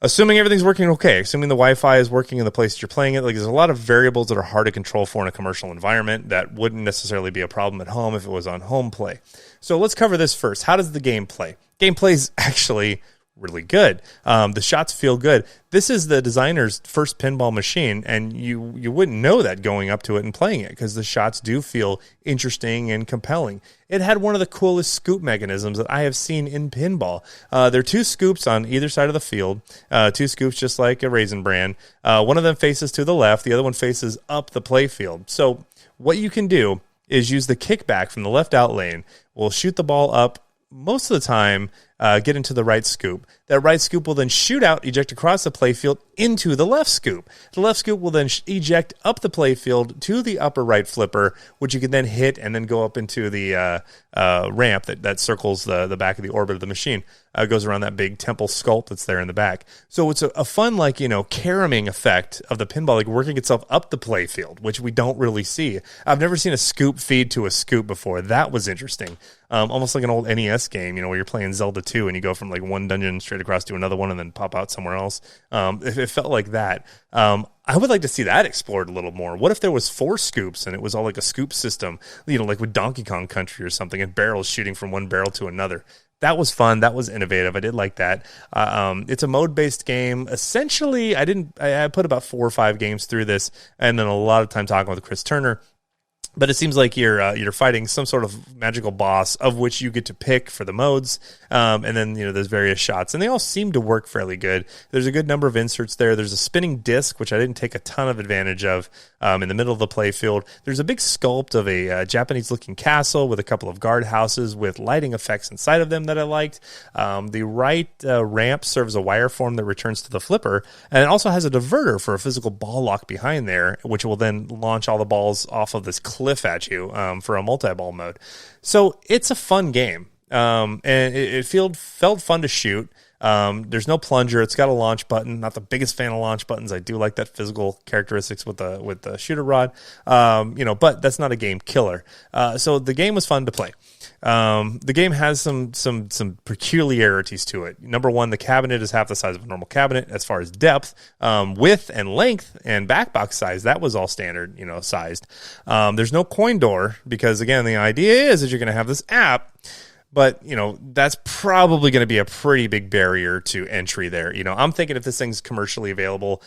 Assuming everything's working okay, assuming the Wi-Fi is working in the place that you're playing it, like there's a lot of variables that are hard to control for in a commercial environment that wouldn't necessarily be a problem at home if it was on home play. So let's cover this first. How does the game play? Game plays actually really good. The shots feel good. This is the designer's first pinball machine, and you wouldn't know that going up to it and playing it because the shots do feel interesting and compelling. It had one of the coolest scoop mechanisms that I have seen in pinball. There are 2 scoops on either side of the field, 2 scoops just like a Raisin Bran. One of them faces to the left, the other one faces up the play field. So what you can do is use the kickback from the left out lane. We'll shoot the ball up most of the time, get into the right scoop. That right scoop will then shoot out, eject across the playfield into the left scoop. The left scoop will then eject up the playfield to the upper right flipper, which you can then hit and then go up into the ramp that circles the back of the orbit of the machine. Goes around that big temple sculpt that's there in the back. So it's a fun, like, you know, caromming effect of the pinball, like working itself up the playfield, which we don't really see. I've never seen a scoop feed to a scoop before. That was interesting. Almost like an old NES game, you know, where you're playing Zelda 2 and you go from like one dungeon straight across to another one and then pop out somewhere else. It felt like that. I would like to see that explored a little more. What if there was 4 scoops and it was all like a scoop system, you know, like with Donkey Kong Country or something, and barrels shooting from one barrel to another? That was fun. That was innovative. I did like that. It's a mode-based game. Essentially, I put about 4 or 5 games through this, and then a lot of time talking with Chris Turner. But it seems like you're fighting some sort of magical boss of which you get to pick for the modes, and then, you know, there's various shots, and they all seem to work fairly good. There's a good number of inserts there. There's a spinning disc, which I didn't take a ton of advantage of, in the middle of the playfield. There's a big sculpt of a Japanese-looking castle with a couple of guardhouses with lighting effects inside of them that I liked. The right ramp serves a wire form that returns to the flipper, and it also has a diverter for a physical ball lock behind there, which will then launch all the balls off of this cliff at you for a multi-ball mode. So it's a fun game, and it felt fun to shoot. There's no plunger. It's got a launch button. Not the biggest fan of launch buttons. I do like that physical characteristics with the shooter rod, but that's not a game killer. So the game was fun to play. The game has some peculiarities to it. Number one, the cabinet is half the size of a normal cabinet as far as depth, width and length, and back box size. That was all standard, sized. There's no coin door because, again, the idea is that you're going to have this app. But, that's probably going to be a pretty big barrier to entry there. I'm thinking if this thing's commercially available,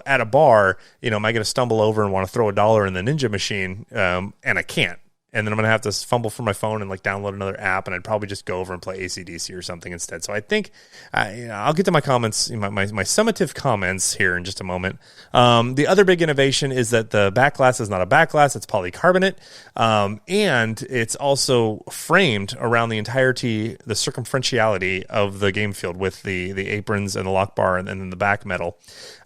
at a bar, am I going to stumble over and want to throw $1 in the Ninja machine? And I can't. And then I'm going to have to fumble for my phone and download another app, and I'd probably just go over and play AC/DC or something instead. So I think I'll get to my comments, my summative comments here in just a moment. The other big innovation is that the back glass is not a back glass, it's polycarbonate, and it's also framed around the entirety, the circumferentiality of the game field with the aprons and the lock bar and then the back metal.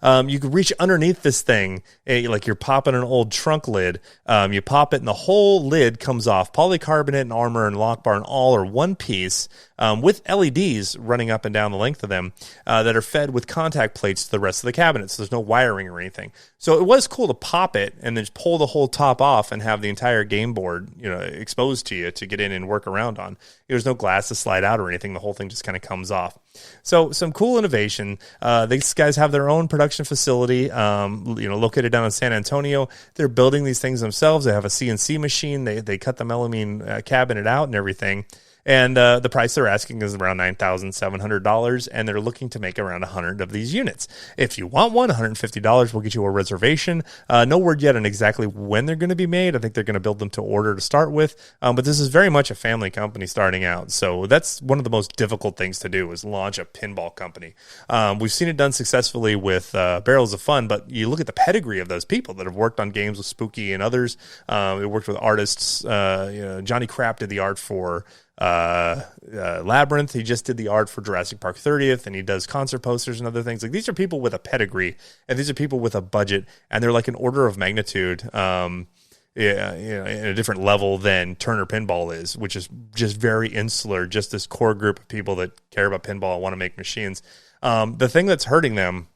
You can reach underneath this thing, like you're popping an old trunk lid. You pop it and the whole lid comes off. Polycarbonate and armor and lock bar and all are one piece, with LEDs running up and down the length of them that are fed with contact plates to the rest of the cabinet. So there's no wiring or anything. So it was cool to pop it and then just pull the whole top off and have the entire game board, exposed to you to get in and work around on. There's no glass to slide out or anything. The whole thing just kind of comes off. So some cool innovation. These guys have their own production facility, located down in San Antonio. They're building these things themselves. They have a CNC machine. They cut the melamine cabinet out and everything. And the price they're asking is around $9,700, and they're looking to make around 100 of these units. If you want one, $150 will get you a reservation. No word yet on exactly when they're going to be made. I think they're going to build them to order to start with, but this is very much a family company starting out. So that's one of the most difficult things to do is launch a pinball company. We've seen it done successfully with Barrels of Fun, but you look at the pedigree of those people that have worked on games with Spooky and others. It worked with artists. Johnny Krapp did the art for Labyrinth. He just did the art for Jurassic Park 30th, and he does concert posters and other things. These are people with a pedigree, and these are people with a budget, and they're like an order of magnitude in a different level than Turner Pinball is, which is just very insular, just this core group of people that care about pinball and want to make machines. The thing that's hurting them,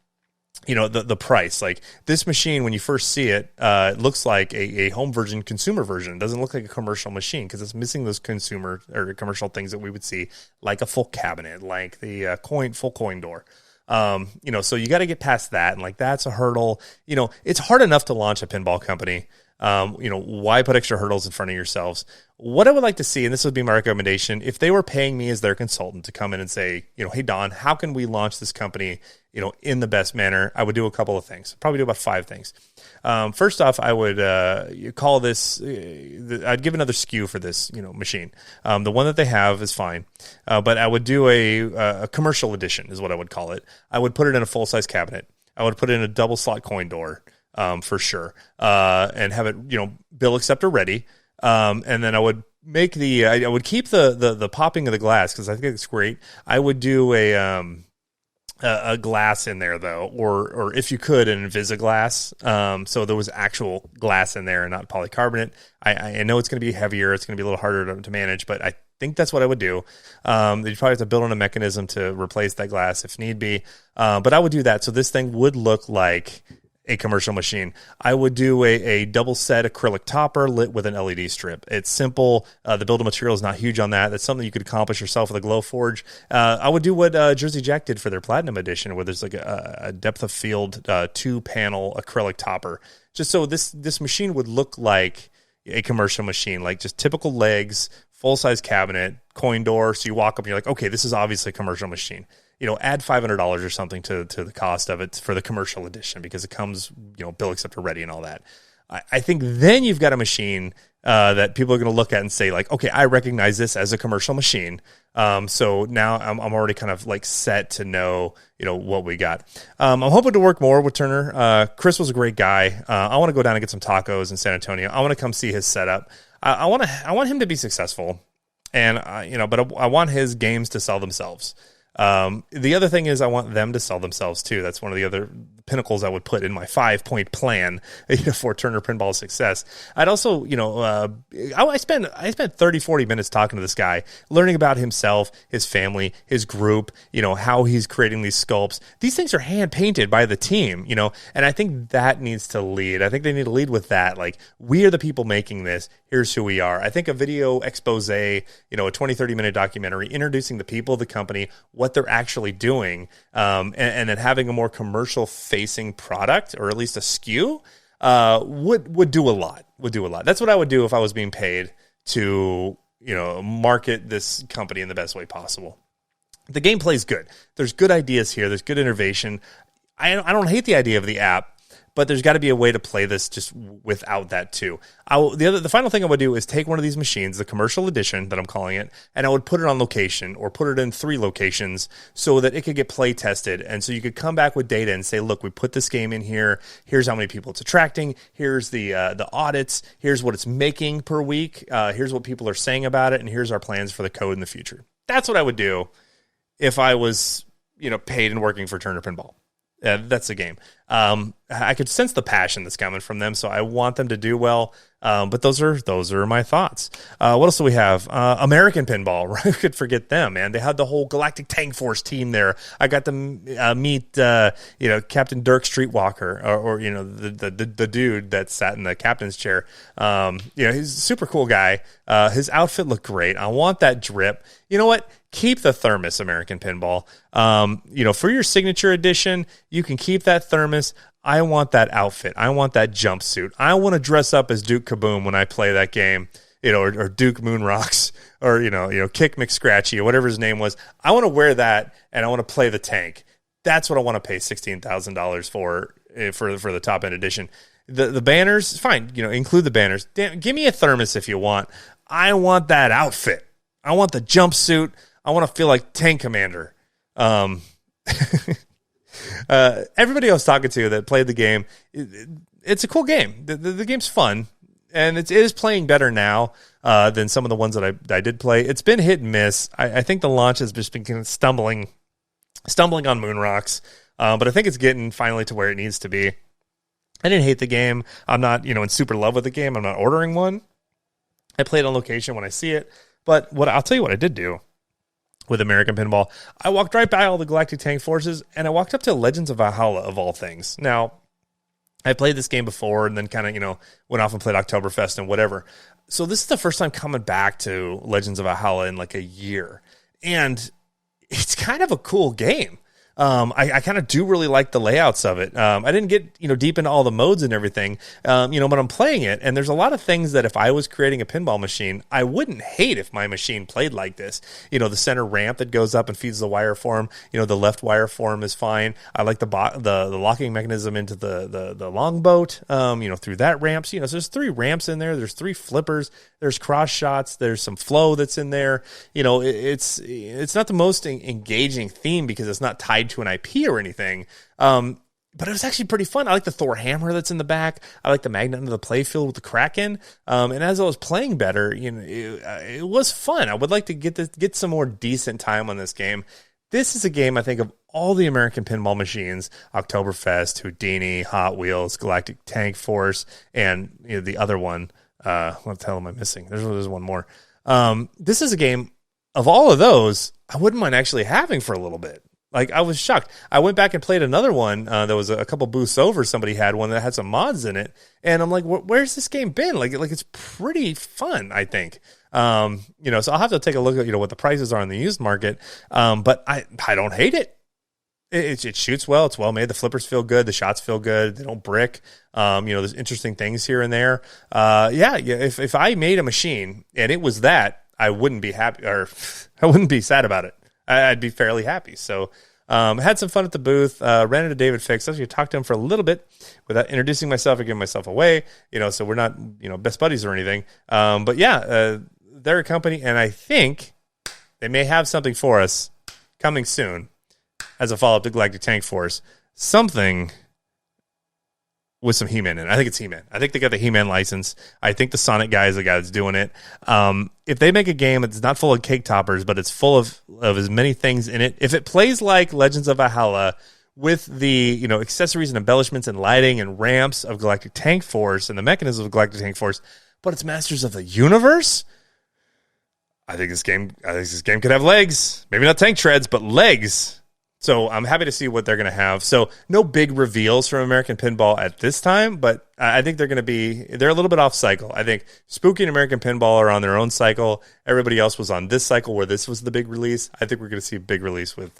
the price. Like this machine, when you first see it, it looks like a home version, consumer version. It doesn't look like a commercial machine because it's missing those consumer or commercial things that we would see, like a full cabinet, like the full coin door. So you got to get past that, and that's a hurdle. It's hard enough to launch a pinball company. Why put extra hurdles in front of yourselves? What I would like to see, and this would be my recommendation, if they were paying me as their consultant to come in and say, hey, Don, how can we launch this company, in the best manner? I would do a couple of things, probably do about 5 things. First off, I would call this, I'd give another SKU for this, machine. The one that they have is fine, but I would do a commercial edition is what I would call it. I would put it in a full-size cabinet. I would put it in a double slot coin door. For sure. And have it, bill acceptor ready. And then I would make I would keep the popping of the glass because I think it's great. I would do a glass in there though, or if you could, an Invisiglass. So there was actual glass in there and not polycarbonate. I know it's going to be heavier. It's going to be a little harder to manage, but I think that's what I would do. You'd probably have to build in a mechanism to replace that glass if need be. But I would do that. So this thing would look like a commercial machine. I would do a double set acrylic topper lit with an LED strip. It's simple. The build of material is not huge on that. That's something you could accomplish yourself with a glow forge. I would do what Jersey Jack did for their Platinum Edition, where there's like a depth of field 2-panel acrylic topper. Just so this machine would look like a commercial machine, like just typical legs, full-size cabinet, coin door. So you walk up and you're like, okay, this is obviously a commercial machine. Add $500 or something to the cost of it for the commercial edition because it comes, bill acceptor ready and all that. I think then you've got a machine that people are going to look at and say like, okay, I recognize this as a commercial machine. So now I'm already kind of set to know, what we got. I'm hoping to work more with Turner. Chris was a great guy. I want to go down and get some tacos in San Antonio. I want to come see his setup. I want him to be successful, and but I want his games to sell themselves. The other thing is I want them to sell themselves too. That's one of the other pinnacles I would put in my 5-point plan for Turner Pinball success. I'd also, I spent 30, 40 minutes talking to this guy, learning about himself, his family, his group, how he's creating these sculpts. These things are hand painted by the team, and I think that needs to lead. I think they need to lead with that. Like, we are the people making this. Here's who we are. I think a video expose, a 20, 30-minute documentary introducing the people of the company, what they're actually doing, and then having a more commercial-facing product, or at least a SKU, would do a lot. That's what I would do if I was being paid to, market this company in the best way possible. The gameplay is good. There's good ideas here. There's good innovation. I don't hate the idea of the app, but there's got to be a way to play this just without that too. The final thing I would do is take one of these machines, the commercial edition that I'm calling it, and I would put it on location, or put it in 3 locations so that it could get play tested. And so you could come back with data and say, look, we put this game in here. Here's how many people it's attracting. Here's the audits. Here's what it's making per week. Here's what people are saying about it. And here's our plans for the code in the future. That's what I would do if I was, paid and working for Turner Pinball. That's the game. I could sense the passion that's coming from them, so I want them to do well. But those are my thoughts. What else do we have? American Pinball, right? Who could forget them, man? They had the whole Galactic Tank Force team there. I got to meet, Captain Dirk Streetwalker, or the dude that sat in the captain's chair. He's a super cool guy. His outfit looked great. I want that drip. You know what? Keep the thermos, American Pinball. For your signature edition, you can keep that thermos. I want that outfit. I want that jumpsuit. I want to dress up as Duke Kaboom when I play that game, or Duke Moonrocks, or, Kick McScratchy, or whatever his name was. I want to wear that, and I want to play the tank. That's what I want to pay $16,000 for the top end edition. The banners, fine, include the banners. Damn, give me a thermos if you want. I want that outfit. I want the jumpsuit. I want to feel like Tank Commander. Everybody I was talking to that played the game, it's a cool game. The game's fun, and it is playing better now than some of the ones that I did play. It's been hit and miss. I think the launch has just been kind of stumbling on Moonrocks, but I think it's getting finally to where it needs to be. I didn't hate the game. I'm not, in super love with the game. I'm not ordering one. I play it on location when I see it. But I'll tell you what I did do with American Pinball. I walked right by all the Galactic Tank Forces, and I walked up to Legends of Valhalla, of all things. Now, I played this game before, and then kind of, went off and played Oktoberfest and whatever. So this is the first time coming back to Legends of Valhalla in like a year. And it's kind of a cool game. I kind of do really like the layouts of it. I didn't get, deep into all the modes and everything, but I'm playing it, and there's a lot of things that if I was creating a pinball machine, I wouldn't hate if my machine played like this. The center ramp that goes up and feeds the wire form, the left wire form is fine. I like the locking mechanism into the longboat, through that ramp. So, so there's 3 ramps in there. There's 3 flippers. There's cross shots. There's some flow that's in there. It's not the most engaging theme because it's not tied to an IP or anything. But it was actually pretty fun. I like the Thor hammer that's in the back. I like the magnet under the playfield with the Kraken. And as I was playing better, it was fun. I would like to get some more decent time on this game. This is a game, I think, of all the American pinball machines, Oktoberfest, Houdini, Hot Wheels, Galactic Tank Force, and the other one. What the hell am I missing? There's one more. This is a game of all of those I wouldn't mind actually having for a little bit. Like, I was shocked. I went back and played another one that was a couple booths over. Somebody had one that had some mods in it. And I'm like, where's this game been? Like it's pretty fun, I think. So I'll have to take a look at, what the prices are in the used market. But I don't hate it. It shoots well. It's well made. The flippers feel good. The shots feel good. They don't brick. There's interesting things here and there. If I made a machine and it was that, I wouldn't be happy, or I wouldn't be sad about it. I'd be fairly happy. So had some fun at the booth. Ran into David Fix. Actually talked to him for a little bit without introducing myself or giving myself away. So we're not best buddies or anything. They're a company, and I think they may have something for us coming soon as a follow-up to Galactic Tank Force. Something with some He-Man in it. I think it's He-Man. I think they got the He-Man license. I think the Sonic guy is the guy that's doing it. If they make a game that's not full of cake toppers, but it's full of as many things in it, if it plays like Legends of Valhalla with the, you know, accessories and embellishments and lighting and ramps of Galactic Tank Force and the mechanism of Galactic Tank Force, but it's Masters of the Universe. I think this game could have legs. Maybe not tank treads, but legs. So I'm happy to see what they're going to have. So no big reveals from American Pinball at this time, but I think they're a little bit off cycle. I think Spooky and American Pinball are on their own cycle. Everybody else was on this cycle where this was the big release. I think we're going to see a big release with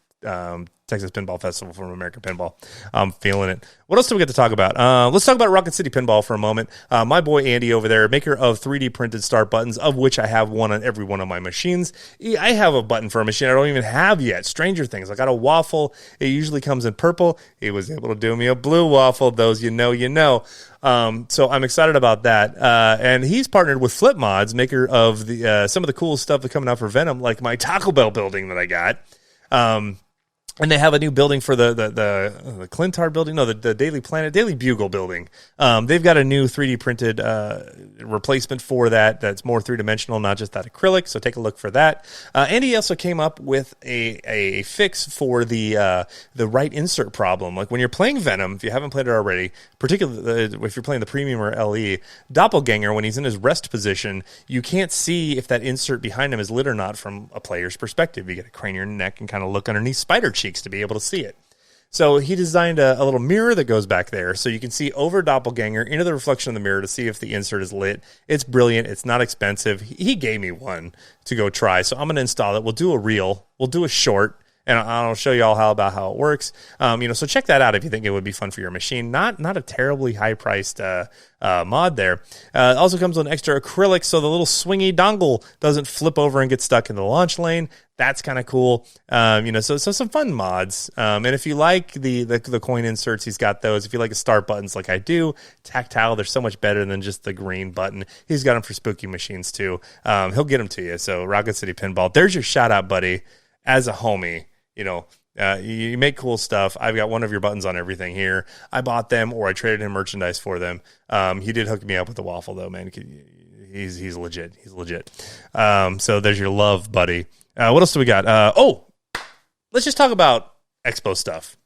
Texas Pinball Festival from American Pinball. I'm feeling it. What else do we get to talk about? Let's talk about Rocket City Pinball for a moment. My boy Andy over there, maker of 3D printed start buttons, of which I have one on every one of my machines. I have a button for a machine I don't even have yet. Stranger Things. I got a waffle. It usually comes in purple. He was able to do me a blue waffle. Those you know. So I'm excited about that. And he's partnered with Flip Mods, maker of the some of the cool stuff that's coming out for Venom, like my Taco Bell building that I got. And they have a new building for the Clintar building. No, the Daily Bugle building. They've got a new 3D printed replacement for that. That's more three-dimensional, not just that acrylic. So take a look for that. Andy also came up with a fix for the right insert problem. Like when you're playing Venom, if you haven't played it already, particularly if you're playing the Premium or LE, Doppelganger, when he's in his rest position, you can't see if that insert behind him is lit or not from a player's perspective. You got to crane your neck and kind of look underneath spider cheeks to be able to see it. So he designed a little mirror that goes back there so you can see over Doppelganger into the reflection of the mirror to see if the insert is lit. It's brilliant. It's not expensive. He gave me one to go try, so I'm going to install it. We'll do a reel. We'll do a short, and I'll show you all how it works. So check that out if you think it would be fun for your machine. Not a terribly high-priced mod there. It also comes with an extra acrylic so the little swingy dongle doesn't flip over and get stuck in the launch lane. That's kind of cool. So some fun mods. And if you like the coin inserts, he's got those. If you like the start buttons like I do, tactile, they're so much better than just the green button. He's got them for spooky machines too. He'll get them to you. So Rocket City Pinball, there's your shout out, buddy. As a homie, you make cool stuff. I've got one of your buttons on everything here. I bought them or I traded him merchandise for them. He did hook me up with the waffle though, man. He's legit. He's legit. So there's your love, buddy. What else do we got? Let's just talk about Expo stuff.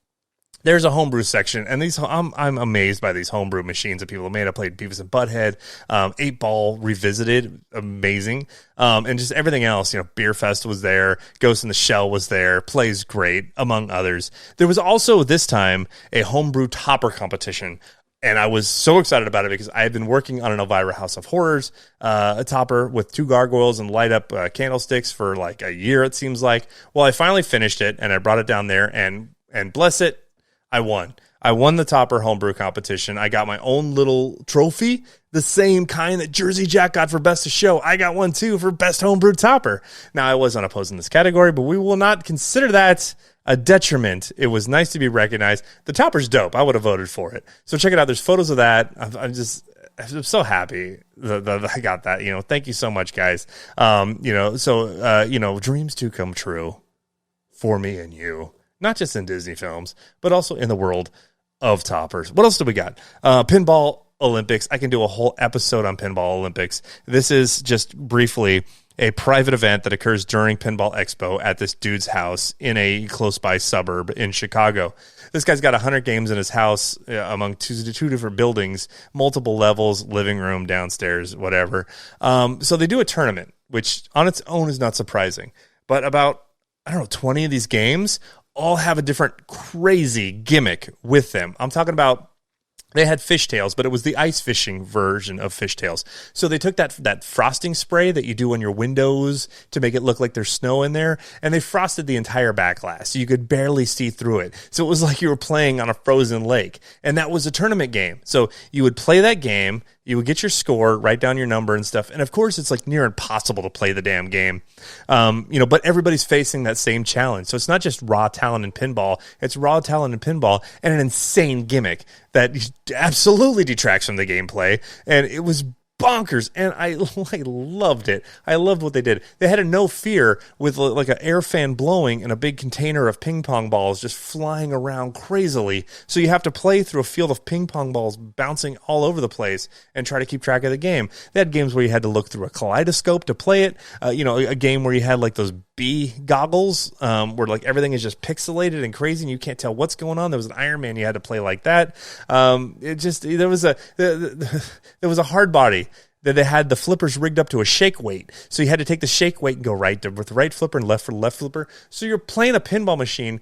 There's a homebrew section, and I'm amazed by these homebrew machines that people have made. I played Beavis and Butthead, 8-Ball Revisited, amazing, and just everything else. Beer Fest was there, Ghost in the Shell was there, Plays Great, among others. There was also this time a homebrew topper competition. And I was so excited about it because I had been working on an Elvira House of Horrors, a topper with 2 gargoyles and light up candlesticks for like a year, it seems like. Well, I finally finished it and I brought it down there and bless it, I won. I won the topper homebrew competition. I got my own little trophy, the same kind that Jersey Jack got for Best of Show. I got one too for Best Homebrew Topper. Now, I was unopposed in this category, but we will not consider that a detriment. It was nice to be recognized. The topper's dope. I would have voted for it. So check it out. There's photos of that. I'm so happy that I got that. Thank you so much, guys. Dreams do come true for me and you, not just in Disney films, but also in the world of toppers. What else do we got? Pinball Olympics. I can do a whole episode on Pinball Olympics. This is just briefly a private event that occurs during Pinball Expo at this dude's house in a close by suburb in Chicago. This guy's got 100 games in his house among two different buildings, multiple levels, living room, downstairs, whatever. So they do a tournament, which on its own is not surprising. But about, 20 of these games all have a different crazy gimmick with them. I'm talking about, they had fishtails, but it was the ice fishing version of fishtails. So they took that frosting spray that you do on your windows to make it look like there's snow in there, and they frosted the entire back glass so you could barely see through it. So it was like you were playing on a frozen lake, and that was a tournament game. So you would play that game, you would get your score, write down your number and stuff, and of course it's like near impossible to play the damn game. But everybody's facing that same challenge. So it's not just raw talent in pinball, it's raw talent in pinball and an insane gimmick that absolutely detracts from the gameplay. And it was bonkers, and I loved it. I loved what they did. They had a no fear with like an air fan blowing and a big container of ping pong balls just flying around crazily. So you have to play through a field of ping pong balls bouncing all over the place and try to keep track of the game. They had games where you had to look through a kaleidoscope to play it. A game where you had like those bee goggles where like everything is just pixelated and crazy and you can't tell what's going on. There was an Iron Man you had to play like that. There was a hard body that they had the flippers rigged up to a shake weight. So you had to take the shake weight and go right with the right flipper and left for the left flipper. So you're playing a pinball machine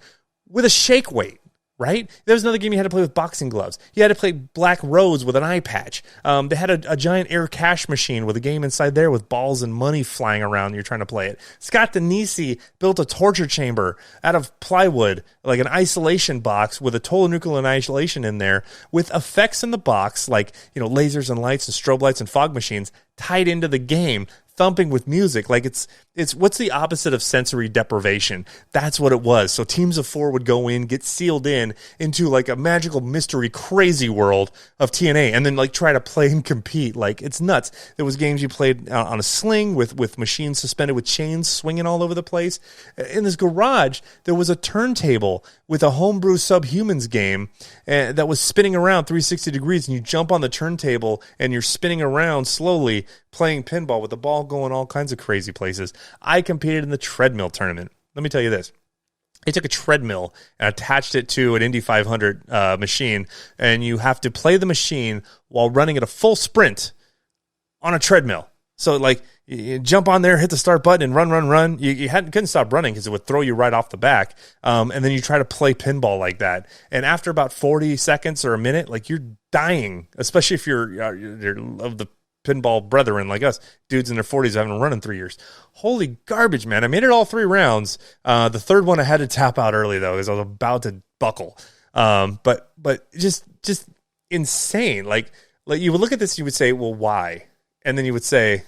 with a shake weight. Right? There was another game you had to play with boxing gloves. You had to play Black Rose with an eye patch. They had a giant air cash machine with a game inside there with balls and money flying around and you're trying to play it. Scott Denisi built a torture chamber out of plywood, like an isolation box with a total nuclear annihilation in there with effects in the box like, lasers and lights and strobe lights and fog machines tied into the game, thumping with music. Like it's what's the opposite of sensory deprivation? That's what it was. So teams of 4 would go in, get sealed into like a magical mystery crazy world of TNA and then like try to play and compete. Like it's nuts. There was games you played on a sling with machines suspended with chains swinging all over the place. In this garage, there was a turntable with a homebrew Subhumans game that was spinning around 360 degrees and you jump on the turntable and you're spinning around slowly playing pinball with the ball going all kinds of crazy places. I competed in the treadmill tournament. Let me tell you this. I took a treadmill and attached it to an Indy 500 machine, and you have to play the machine while running at a full sprint on a treadmill. So, like, you jump on there, hit the start button, and run. You couldn't stop running because it would throw you right off the back. And then you try to play pinball like that. And after about 40 seconds or a minute, like, you're dying, especially if you're of the pinball brethren like us, dudes in their 40s haven't run in 3 years. Holy garbage, man. I made it all 3 rounds. The third one I had to tap out early, though, because I was about to buckle. But just insane. Like you would look at this and you would say, well, why? And then you would say,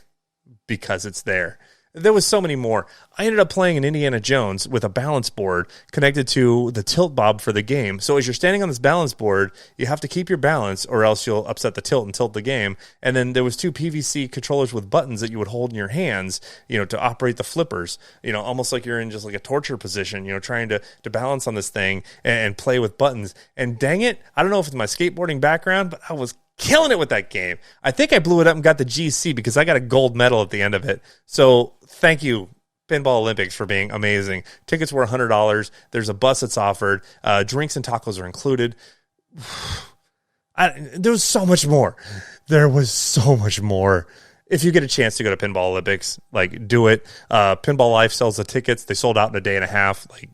because it's there. There was so many more. I ended up playing an Indiana Jones with a balance board connected to the tilt bob for the game. So as you're standing on this balance board, you have to keep your balance or else you'll upset the tilt and tilt the game. And then there was 2 PVC controllers with buttons that you would hold in your hands, to operate the flippers, almost like you're in just like a torture position, trying to balance on this thing and play with buttons. And dang it, I don't know if it's my skateboarding background, but I was killing it with that game. I think I blew it up and got the GC because I got a gold medal at the end of it. So thank you, Pinball Olympics, for being amazing. Tickets were $100. There's a bus that's offered. Drinks and tacos are included. There was so much more. There was so much more. If you get a chance to go to Pinball Olympics, like, do it. Pinball Life sells the tickets. They sold out in a day and a half. Like,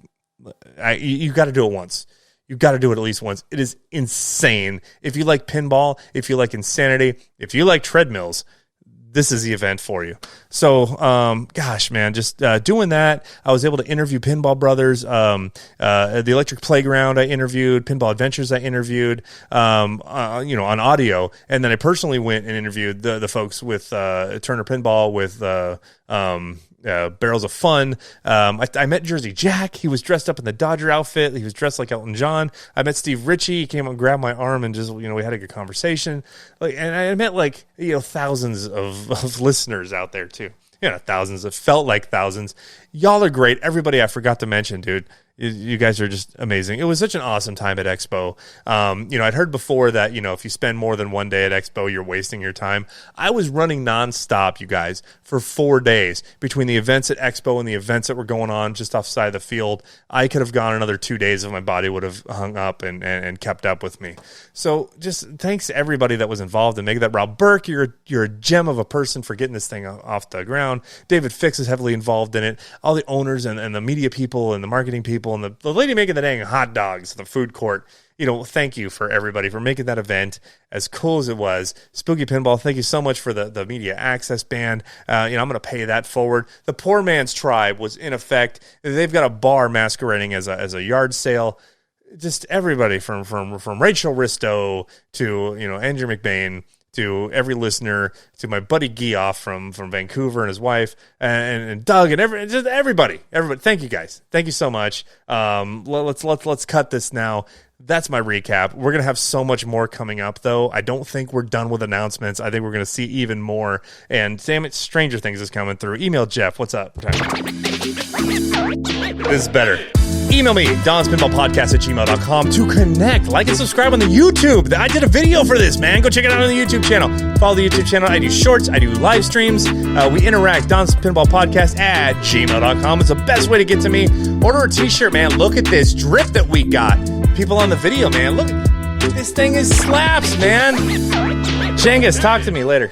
you got to do it once. You've got to do it at least once. It is insane. If you like pinball, if you like insanity, if you like treadmills, this is the event for you. So, gosh, man, just doing that. I was able to interview Pinball Brothers, the Electric Playground I interviewed, Pinball Adventures I interviewed, on audio. And then I personally went and interviewed the folks with Turner Pinball, with Barrels of Fun. I met Jersey Jack. He was dressed up in the Dodger outfit. He was dressed like Elton John. I met Steve Ritchie. He came up and grabbed my arm and just, we had a good conversation. And I met thousands of listeners out there too. Thousands. It felt like thousands. Y'all are great. Everybody I forgot to mention, dude. You guys are just amazing. It was such an awesome time at Expo. I'd heard before that, if you spend more than one day at Expo, you're wasting your time. I was running nonstop, you guys, for 4 days between the events at Expo and the events that were going on just offside the field. I could have gone another 2 days if my body would have hung up and kept up with me. So just thanks to everybody that was involved in making that. Rob Burke, you're a gem of a person for getting this thing off the ground. David Fix is heavily involved in it. All the owners and the media people and the marketing people and the lady making the dang hot dogs at the food court. Thank you for everybody for making that event as cool as it was. Spooky Pinball, thank you so much for the media access band. I'm going to pay that forward. The Poor Man's Tribe was in effect. They've got a bar masquerading as a yard sale. Just everybody from Rachel Risto to Andrew McBain to every listener, to my buddy Geoff from Vancouver and his wife, and Doug, and everybody. Thank you guys. Thank you so much. Let's cut this now. That's my recap. We're going to have so much more coming up, though. I don't think we're done with announcements. I think we're going to see even more. And damn it, Stranger Things is coming through. Email Jeff. What's up? This is better. Email me, donspinballpodcast@gmail.com to connect. Like and subscribe on the YouTube. I did a video for this, man. Go check it out on the YouTube channel. Follow the YouTube channel. I do shorts. I do live streams. We interact. donspinballpodcast@gmail.com is the best way to get to me. Order a t-shirt, man. Look at this drip that we got. People on the video, man. Look, this thing is slaps, man. Jengus, talk to me later.